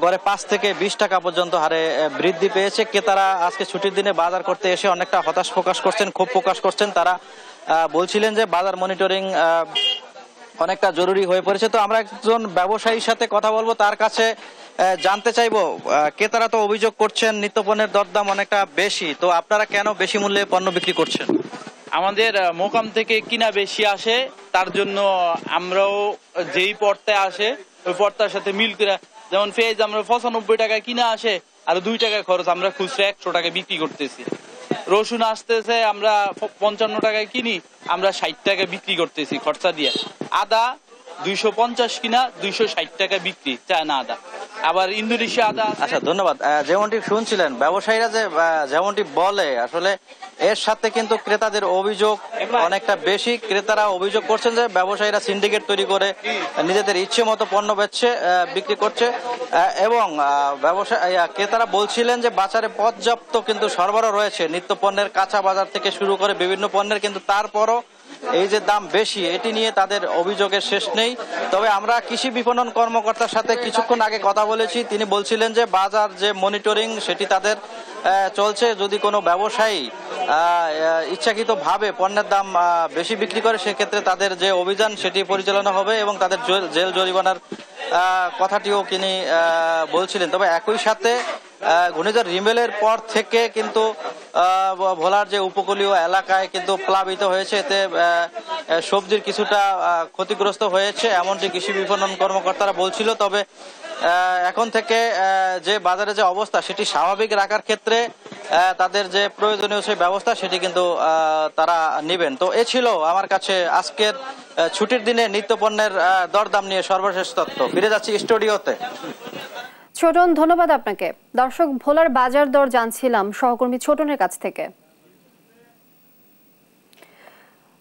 গড়ে 5 থেকে 20 টাকা পর্যন্ত হারে বৃদ্ধি পেয়েছে। ক্রেতারা আজকে ছুটির দিনে বাজার করতে এসে অনেকটা হতাশ প্রকাশ করছেন, ক্ষোভ প্রকাশ করছেন। তারা বলছিলেন যে বাজার মনিটরিং অনেকটা জরুরি হয়ে পড়েছে। তো আমরা একজন ব্যবসায়ীর সাথে কথা বলবো, তার কাছে জানতে চাইবো, ক্রেতারা তো অভিযোগ করছেন নিত্যপণ্যের দরদাম অনেকটা বেশি, তো আপনারা কেন বেশি মূল্যে পণ্য বিক্রি করছেন? আমাদের মোকাম থেকে কিনা বেশি আসে, তার জন্য আমরাও যেই পর্তায় আসে ওই পর্তার সাথে মিল করে, যেমন পেঁয়াজ আমরা 95 টাকায় কিনা আসে আর 2 টাকা খরচ, আমরা খুচরা 100 টাকায় বিক্রি করতেছি। রসুন আসতেছে আমরা 55 টাকায় কিনি, আমরা 60 টাকায় বিক্রি করতেছি খরচা দিয়ে। আদা 250 কিনা 260 টাকা বিক্রি, চায় না আদা। আবার ইন্দোনেশিয়া আদা। আচ্ছা, ধন্যবাদ। যেমনটি শুনছিলেন, ব্যবসায়ীরা যে যেমনটি বলে, আসলে এর সাথে কিন্তু ক্রেতাদের অভিযোগ অনেকটা বেশি। ক্রেতারা অভিযোগ করছেন যে ব্যবসায়ীরা সিন্ডিকেট তৈরি করে নিজেদের ইচ্ছে মতো পণ্য বিক্রি করছে এবং ক্রেতারা বলছিলেন যে বাজারে পর্যাপ্ত কিন্তু সরবরাহ রয়েছে নিত্য পণ্যের, কাঁচা বাজার থেকে শুরু করে বিভিন্ন পণ্যের, কিন্তু তারপরও এই যে দাম বেশি, এটি নিয়ে তাদের অভিযোগের শেষ নেই। তবে আমরা কৃষি বিপণন কর্মকর্তার সাথে কিছুক্ষণ আগে কথা বলেছি, তিনি বলছিলেন যে বাজার যে মনিটরিং সেটি তাদের চলছে। যদি কোনো ব্যবসায়ী ইচ্ছাকৃতভাবে পণ্যের দাম বেশি বিক্রি করে, সেক্ষেত্রে তাদের যে অভিযান সেটি পরিচালনা হবে এবং তাদের জেল জরিমানার কথাটিও তিনি বলছিলেন। তবে একই সাথে ঘূর্ণিঝড় রিমেলের পর থেকে কিন্তু ভোলার যে উপকূলীয় এলাকায় কিন্তু প্লাবিত হয়েছে, এতে সবজির কিছুটা ক্ষতিগ্রস্ত হয়েছে, এমনটি কৃষি বিপণন কর্মকর্তারা বলছিল। তবে এখন থেকে যে বাজারে যে অবস্থা সেটি স্বাভাবিক রাখার ক্ষেত্রে তাদের যে প্রয়োজনীয় সেই ব্যবস্থা সেটি কিন্তু তারা নেবেন। তো এ ছিল আমার কাছে আজকের ছুটির দিনে নিত্যপণ্যের দরদাম নিয়ে সর্বশেষ তথ্য। ফিরে যাচ্ছি স্টুডিওতে। ছোটন, ধন্যবাদ আপনাকে। দর্শক, ভোলার বাজার দর জানছিলাম সহকর্মী ছোটনের কাছ থেকে।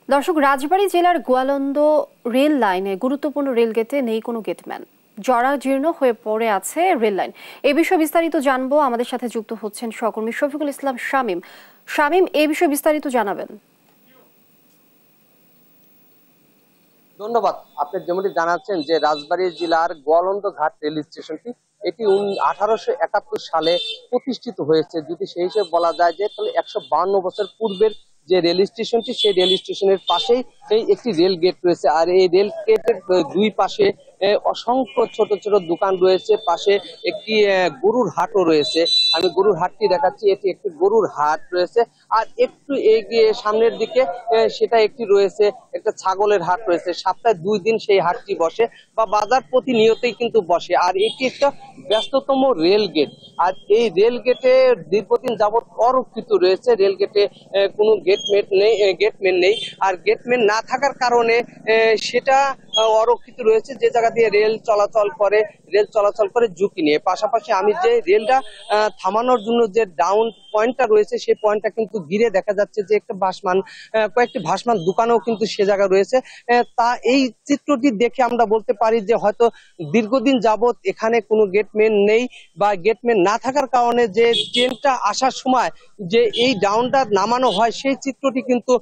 দর্শক, রাজবাড়ী জেলার গোয়ালন্দ রেল লাইনে গুরুত্বপূর্ণ রেল গেটে নেই কোনো গেটম্যান, জরাজীর্ণ হয়ে পড়ে আছে রেল লাইন। এ বিষয়ে বিস্তারিত জানবো, আমাদের সাথে যুক্ত হচ্ছেন সহকর্মী শফিকুল ইসলাম শামীম। শামীম, এই বিষয়ে বিস্তারিত জানাবেন। ধন্যবাদ। আপনি যেমনটি জানাচ্ছেন যে রাজবাড়ী জেলার গোয়ালন্দ ঘাট রেল স্টেশনটি এটি 1871 সালে প্রতিষ্ঠিত হয়েছে। যদি সেই হিসেবে বলা যায় যে তাহলে 152 বছর পূর্বের যে রেল স্টেশনটি, সেই রেল স্টেশনের পাশেই একটি রেল গেট রয়েছে। আর এই রেল গেটের দুই পাশে অসংখ্য ছোট ছোট দোকান রয়েছে, পাশে একটি গরুর হাটও রয়েছে। আমি গরুর হাটটি দেখাচ্ছি, এটি একটি গরুর হাট রয়েছে। আর একটু এগিয়ে সামনের দিকে সেটা একটি রয়েছে একটা ছাগলের হাট রয়েছে। সপ্তাহে 2 দিন সেই হাটটি বসে বা বাজার প্রতিনিয়তই কিন্তু বসে। আর এটি একটা ব্যস্ততম রেল গেট। আর এই রেল গেটে দীর্ঘদিন যাবৎ অরক্ষিত রয়েছে। রেল গেটে কোনো গেটম্যান নেই। আর গেটম্যান না থাকার কারণে সেটা অরক্ষিত রয়েছে, যে জায়গা দিয়ে রেল চলাচল করে ঝুঁকি নিয়ে। পাশাপাশি আমি যে রেলটা থামানোর জন্য যে ডাউন পয়েন্টটা রয়েছে সেই পয়েন্টটা কিন্তু ঘিরে দেখা যাচ্ছে যে একটা কয়েকটি ভাসমান দোকানও কিন্তু সে জায়গা রয়েছে। তা এই চিত্রটি দেখে আমরা বলতে পারি যে হয়তো দীর্ঘদিন যাবত এখানে কোনো গেটম্যান নেই, বা গেটম্যান না থাকার কারণে যে ট্রেনটা আসার সময় যে এই ডাউনটা নামানো হয় সেই চিত্রটি কিন্তু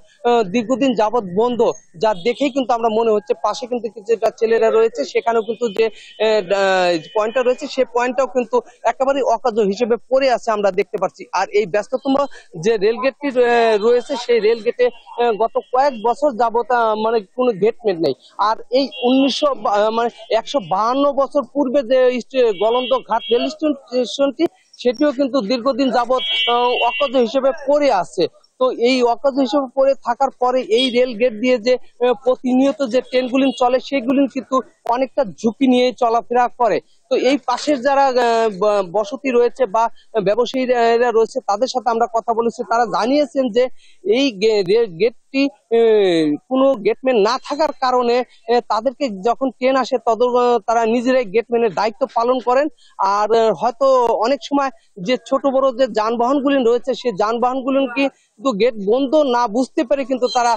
দীর্ঘদিন যাবত বন্ধ, যা দেখেই কিন্তু আমরা মনে হচ্ছে পাশে কিন্তু কিছুটা ছেলেরা রয়েছে, সেখানেও কিন্তু যে পয়েন্টটা রয়েছে সেই পয়েন্টটাও কিন্তু একেবারে অকার্য হিসেবে পড়ে আছে আমরা দেখতে পাচ্ছি। আর এই ব্যস্ততম যে রেলগেটটি রয়েছে সেই রেলগেটে গত কয়েক বছর যাবত মানে কোনো গেটম্যান নেই। আর এই 152 বছর পূর্বে যে গলন্দ ঘাট রেল স্টেশনটি সেটিও কিন্তু দীর্ঘদিন যাবত অকার্য হিসেবে পড়ে আছে। তো এই অকার্য হিসেবে পড়ে থাকার পরে এই রেল গেট দিয়ে যে প্রতিনিয়ত যে ট্রেনগুলি চলে সেগুলি কিন্তু অনেকটা ঝুঁকি নিয়ে চলাফেরা করে। তো এই পাশের যারা বসতি রয়েছে বা ব্যবসায়ীরা রয়েছে তাদের সাথে আমরা কথা বলেছি, তারা জানিয়েছেন যে এই গেটটি কোনো গেটম্যান না থাকার কারণে তাদেরকে যখন ট্রেন আসে তারা নিজেরাই গেটম্যানের দায়িত্ব পালন করেন। আর হয়তো অনেক সময় যে ছোট বড় যে যানবাহনগুলি রয়েছে সেই যানবাহনগুলি কিন্তু গেট বন্ধ না বুঝতে পেরে কিন্তু তারা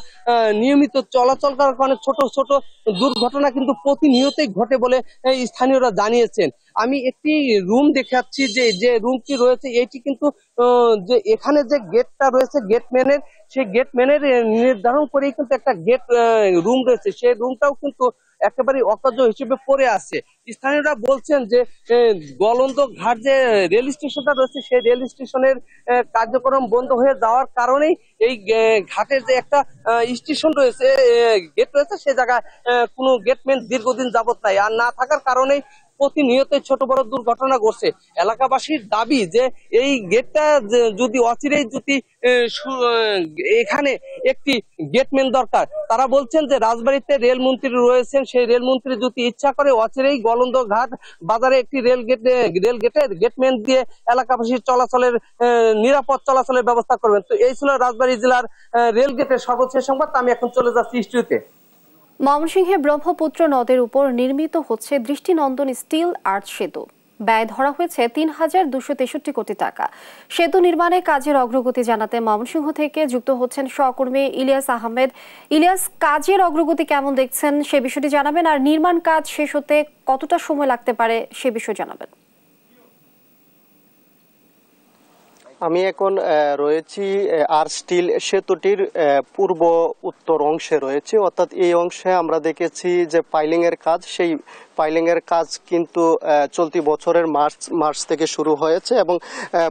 নিয়মিত চলাচল করার কারণে ছোট ছোট দুর্ঘটনা কিন্তু প্রতিনিয়তই ঘটে বলে স্থানীয়রা জানিয়েছেন। আমি একটি রুম দেখাচ্ছি, যে রুমটি রয়েছে এটি কিন্তু যে এখানে যে গেটটা রয়েছে গেটম্যানের, সেই গেটম্যানের নির্ধারণ করেই কিন্তু একটা গেট রুম রয়েছে, সেই রুমটাও কিন্তু একেবারে অকার্য হিসেবে পড়ে আছে। স্থানীয়রা বলছেন যে গলন্দ ঘাট যে রেল স্টেশনটা রয়েছে সেই রেল স্টেশনের কার্যক্রম বন্ধ হয়ে যাওয়ার কারণেই এই ঘাটের যে একটা স্টেশন রয়েছে, গেট রয়েছে, সে জায়গায় কোনো গেটম্যান দীর্ঘদিন যাবত নাই। আর না থাকার কারণেই প্রতিনিয়ত ছোট বড় দুর্ঘটনা ঘটছে। এলাকাবাসীর দাবি যে এই গেটটা যদি অচিরেই যদি এখানে একটি গেটম্যান দরকার। তারা বলছেন যে রাজবাড়ীতে রেলমন্ত্রী রয়েছেন, সেই রেলমন্ত্রী যদি ইচ্ছা করে অচিরেই গলন্দ ঘাট বাজারে একটি রেল গেটে গেটম্যান দিয়ে এলাকাবাসীর চলাচলের নিরাপদ চলাচলের ব্যবস্থা করবেন। তো এই ছিল রাজবাড়ী জেলার রেল গেটের সর্বশেষ সংবাদ। আমি এখন চলে যাচ্ছি স্টুডিওতে। ময়মনসিংহে ব্রহ্মপুত্র নদের উপর নির্মিত হচ্ছে দৃষ্টিনন্দন স্টিল আর্চ সেতু। ব্যয় ধরা হয়েছে ৩,২৬৩ কোটি টাকা। সেতু নির্মাণে কাজের অগ্রগতি জানাতে ময়মনসিংহ থেকে যুক্ত হচ্ছেন সহকর্মী ইলিয়াস আহমেদ। ইলিয়াস, কাজের অগ্রগতি কেমন দেখছেন সে বিষয়টি জানাবেন, আর নির্মাণ কাজ শেষ হতে কতটা সময় লাগতে পারে সে বিষয় জানাবেন। আমি এখন রয়েছি আর স্টিল সেতুটির পূর্ব উত্তর অংশে রয়েছে, অর্থাৎ এই অংশে আমরা দেখেছি যে পাইলিং এর কাজ, সেই পাইলিং এর কাজ কিন্তু চলতি বছরের মার্চ থেকে শুরু হয়েছে এবং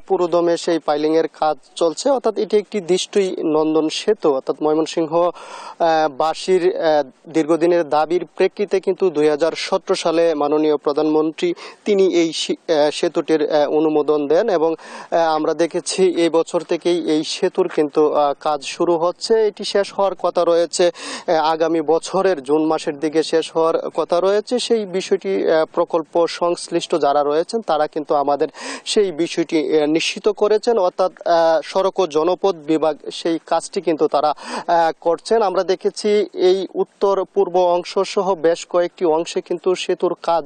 পুরোদমে সেই পাইলিং এর কাজ চলছে। অর্থাৎ এটি একটি দৃষ্টি নন্দন সেতু, অর্থাৎ ময়মনসিংহ বাসীর দীর্ঘদিনের দাবির প্রেক্ষিতে কিন্তু 2017 সালে মাননীয় প্রধানমন্ত্রী তিনি এই সেতুটির অনুমোদন দেন এবং আমরা দেখেছি এই বছর থেকেই এই সেতুর কিন্তু কাজ শুরু হচ্ছে। এটি শেষ হওয়ার কথা রয়েছে আগামী বছরের জুন মাসের দিকে শেষ হওয়ার কথা রয়েছে। সেই বিষয়টি প্রকল্প সংশ্লিষ্ট যারা রয়েছেন তারা কিন্তু আমাদের সেই বিষয়টি নিশ্চিত করেছেন, অর্থাৎ সড়ক ও জনপথ বিভাগ সেই কাজটি কিন্তু তারা করছেন। আমরা দেখেছি এই উত্তর পূর্ব অংশ সহ বেশ কয়েকটি অংশে কিন্তু সেতুর কাজ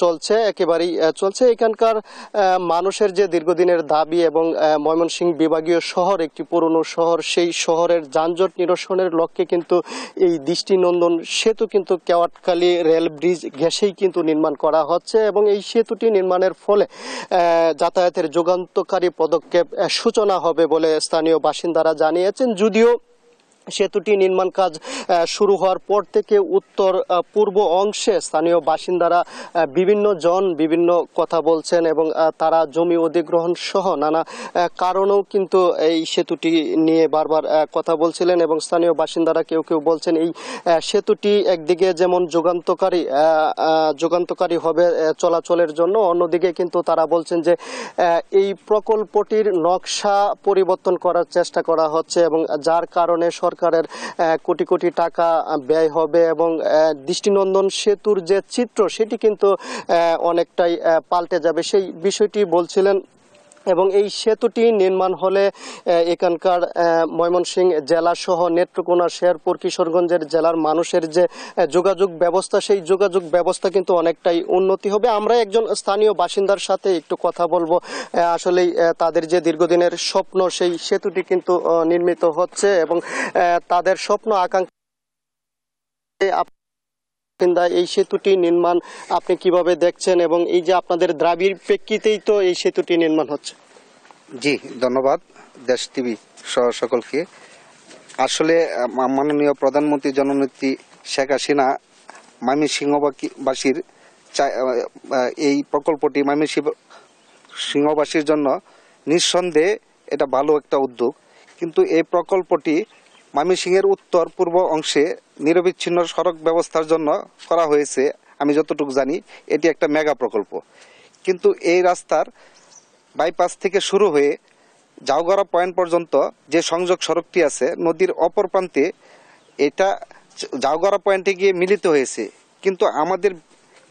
চলছে, একেবারেই চলছে। এখানকার মানুষের যে দীর্ঘদিনের দাবি এবং ময়মনসিংহ বিভাগীয় শহর একটি পুরনো শহর, সেই শহরের যানজট নিরসনের লক্ষ্যে কিন্তু এই দৃষ্টিনন্দন সেতু কিন্তু কেওয়াটখালী রেল ব্রিজ ঘেঁষেই কিন্তু নির্মাণ করা হচ্ছে এবং এই সেতুটি নির্মাণের ফলে যাতায়াতের যুগান্তকারী পদক্ষেপ সূচনা হবে বলে স্থানীয় বাসিন্দারা জানিয়েছেন। যদিও সেতুটি নির্মাণ কাজ শুরু হওয়ার পর থেকে উত্তর পূর্ব অংশে স্থানীয় বাসিন্দারা বিভিন্ন কথা বলছেন এবং তারা জমি অধিগ্রহণ সহ নানা কারণেও কিন্তু এই সেতুটি নিয়ে বারবার কথা বলছিলেন এবং স্থানীয় বাসিন্দারা কেউ বলছেন এই সেতুটি একদিকে যেমন যুগান্তকারী হবে চলাচলের জন্য, অন্যদিকে কিন্তু তারা বলছেন যে এই প্রকল্পটির নকশা পরিবর্তন করার চেষ্টা করা হচ্ছে এবং যার কারণে সরকারের কোটি কোটি টাকা ব্যয় হবে এবং দৃষ্টিনন্দন সেতুর যে চিত্র সেটি কিন্তু অনেকটাই পাল্টে যাবে। সেই বিষয়টি বলছিলেন এবং এই সেতুটি নির্মাণ হলে এখানকার ময়মনসিংহ জেলা সহ নেত্রকোনা, শেরপুর, কিশোরগঞ্জের জেলার মানুষের যে যোগাযোগ ব্যবস্থা, সেই যোগাযোগ ব্যবস্থা কিন্তু অনেকটাই উন্নতি হবে। আমরা একজন স্থানীয় বাসিন্দার সাথে একটু কথা বলবো। আসলেই তাদের যে দীর্ঘদিনের স্বপ্ন, সেই সেতুটি কিন্তু নির্মিত হচ্ছে এবং তাদের স্বপ্ন আকাঙ্ক্ষা এই সেতুটি নির্মাণ আপনি কিভাবে দেখছেন এবং এই যে আপনাদের দাবির প্রেক্ষিতেই তো এই সেতুটি নির্মাণ হচ্ছে? জি, ধন্যবাদ দেশ টিভি সহ সকলকে। আসলে মাননীয় প্রধানমন্ত্রী জননেত্রী শেখ হাসিনা ময়মনসিংহবাসীর এই প্রকল্পটি ময়মনসিংহবাসীর জন্য নিঃসন্দেহে এটা ভালো একটা উদ্যোগ, কিন্তু এই প্রকল্পটি ময়মনসিংহের উত্তর পূর্ব অংশে নিরবিচ্ছিন্ন সড়ক ব্যবস্থার জন্য করা হয়েছে। আমি যতটুকু জানি এটি একটা মেগা প্রকল্প, কিন্তু এই রাস্তার বাইপাস থেকে শুরু হয়ে জাউগড়া পয়েন্ট পর্যন্ত যে সংযোগ সড়কটি আছে নদীর অপর প্রান্তে, এটা জাউগড়া পয়েন্টে গিয়ে মিলিত হয়েছে। কিন্তু আমাদের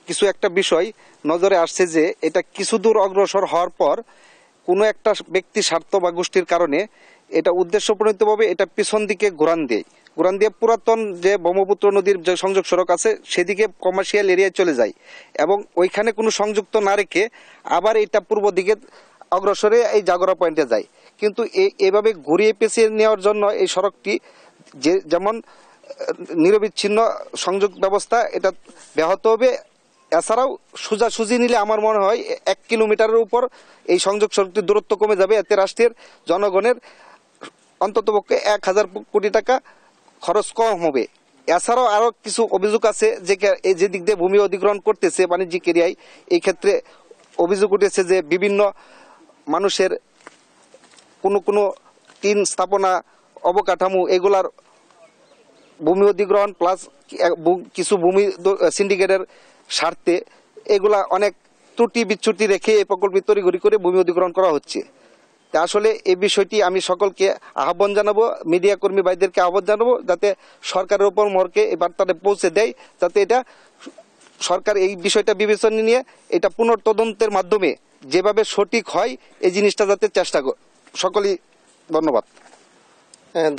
কিছু একটা বিষয় নজরে আসছে যে এটা কিছু দূর অগ্রসর হওয়ার পর কোনো একটা ব্যক্তি স্বার্থ বা গোষ্ঠীর কারণে এটা উদ্দেশ্যপ্রণীতভাবে এটা পিছন দিকে ঘোরান দিয়ে পুরাতন যে ব্রহ্মপুত্র নদীর যে সংযোগ সড়ক আছে সেদিকে কমার্শিয়াল এরিয়ায় চলে যায় এবং ওইখানে কোনো সংযুক্ত না রেখে আবার এটা পূর্ব দিকে অগ্রসরে এই জাগরা পয়েন্টে যায়। কিন্তু এইভাবে ঘুরিয়ে পেঁচিয়ে নেওয়ার জন্য এই সড়কটি যেমন নিরবিচ্ছিন্ন সংযোগ ব্যবস্থা এটা ব্যাহত হবে। এছাড়াও সোজাসুজি নিলে আমার মনে হয় 1 কিলোমিটারের উপর এই সংযোগ সড়কটির দূরত্ব কমে যাবে। এতে রাষ্ট্রের জনগণের অন্ততপক্ষে 1000 কোটি টাকা খরচ কম হবে। এছাড়াও আরো কিছু অভিযোগ আছে যে দিক দিয়ে ভূমি অধিগ্রহণ করতেছে বাণিজ্যিক এরিয়ায়, এই ক্ষেত্রে অভিযোগ উঠেছে যে বিভিন্ন মানুষের কোনো টিন স্থাপনা, অবকাঠামো এগুলার ভূমি অধিগ্রহণ প্লাস কিছু ভূমি সিন্ডিকেটের স্বার্থে এগুলা অনেক ত্রুটি বিচ্যুতি রেখে এই প্রকল্প তড়িঘড়ি করে ভূমি অধিগ্রহণ করা হচ্ছে। আসলে এই বিষয়টি আমি সকলকে আহ্বান জানাবো, মিডিয়া কর্মী ভাইদেরকে আহ্বান জানাবো যাতে সরকারের উপর মর্কে এই বার্তাটা পৌঁছে দেয়, যাতে এটা সরকার এই বিষয়টা বিবেচনা নিয়ে এটা পুনর্তদন্তের মাধ্যমে যেভাবে সঠিক হয় এই জিনিসটা যাতে চেষ্টা করে। সকলেই ধন্যবাদ।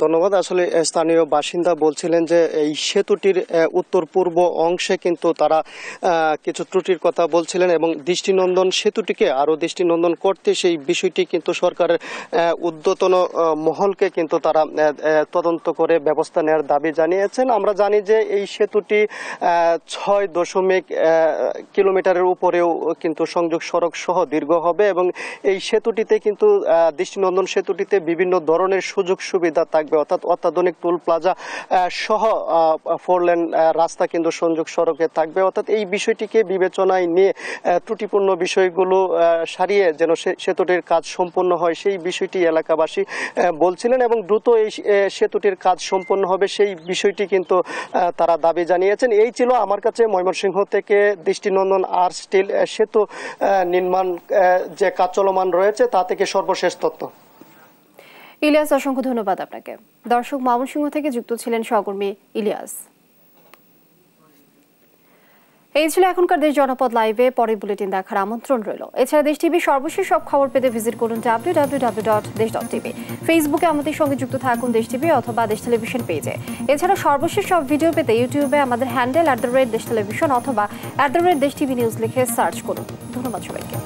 ধন্যবাদ। আসলে স্থানীয় বাসিন্দা বলছিলেন যে এই সেতুটির উত্তর পূর্ব অংশে কিন্তু তারা কিছু ত্রুটির কথা বলছিলেন এবং দৃষ্টিনন্দন সেতুটিকে আরও দৃষ্টিনন্দন করতে সেই বিষয়টি কিন্তু সরকারের ঊর্ধ্বতন মহলকে কিন্তু তারা তদন্ত করে ব্যবস্থা নেওয়ার দাবি জানিয়েছেন। আমরা জানি যে এই সেতুটি 6 কিলোমিটারের উপরেও কিন্তু সংযোগ সড়ক সহ দীর্ঘ হবে এবং এই সেতুটিতে কিন্তু দৃষ্টিনন্দন সেতুটিতে বিভিন্ন ধরনের সুযোগ সুবিধা থাকবে, অর্থাৎ অত্যাধুনিক টুল প্লাজা সহ 4 লেন রাস্তা কিন্তু সংযোগ সড়কে থাকবে। অর্থাৎ এই বিষয়টিকে বিবেচনায় নিয়ে ত্রুটিপূর্ণ বিষয়গুলো সারিয়ে যেন সেতুটির কাজ সম্পন্ন হয় সেই বিষয়টি এলাকাবাসী বলছিলেন এবং দ্রুত এই সেতুটির কাজ সম্পন্ন হবে সেই বিষয়টি কিন্তু তারা দাবি জানিয়েছেন। এই ছিল আমার কাছে ময়মনসিংহ থেকে দৃষ্টিনন্দন আর স্টিল সেতু নির্মাণ যে কাজ চলমান রয়েছে তা থেকে সর্বশেষ তথ্য। ইলিয়াস, অসংখ্য ধন্যবাদ আপনাকে। দর্শক, ময়মনসিংহ থেকে যুক্ত ছিলেন সহকর্মী ইলিয়াস। এই ছিল এখনকার দেশ জনপদ লাইভে। পরের বুলেটিন দেখার আমন্ত্রণ রইল। এছাড়া দেশ টিভি সর্বশেষ সব খবর পেতে ভিজিট করুন www.desh.tv। ফেসবুকে আমাদের সঙ্গে যুক্ত থাকুন দেশ টিভি অথবা দেশ টেলিভিশন পেজে। এছাড়া সর্বশেষ সব ভিডিও পেতে ইউটিউবে আমাদের হ্যান্ডেল @দেশ টেলিভিশন অথবা @দেশ টিভি নিউজ লিখে সার্চ করুন। ধন্যবাদ সবাইকে।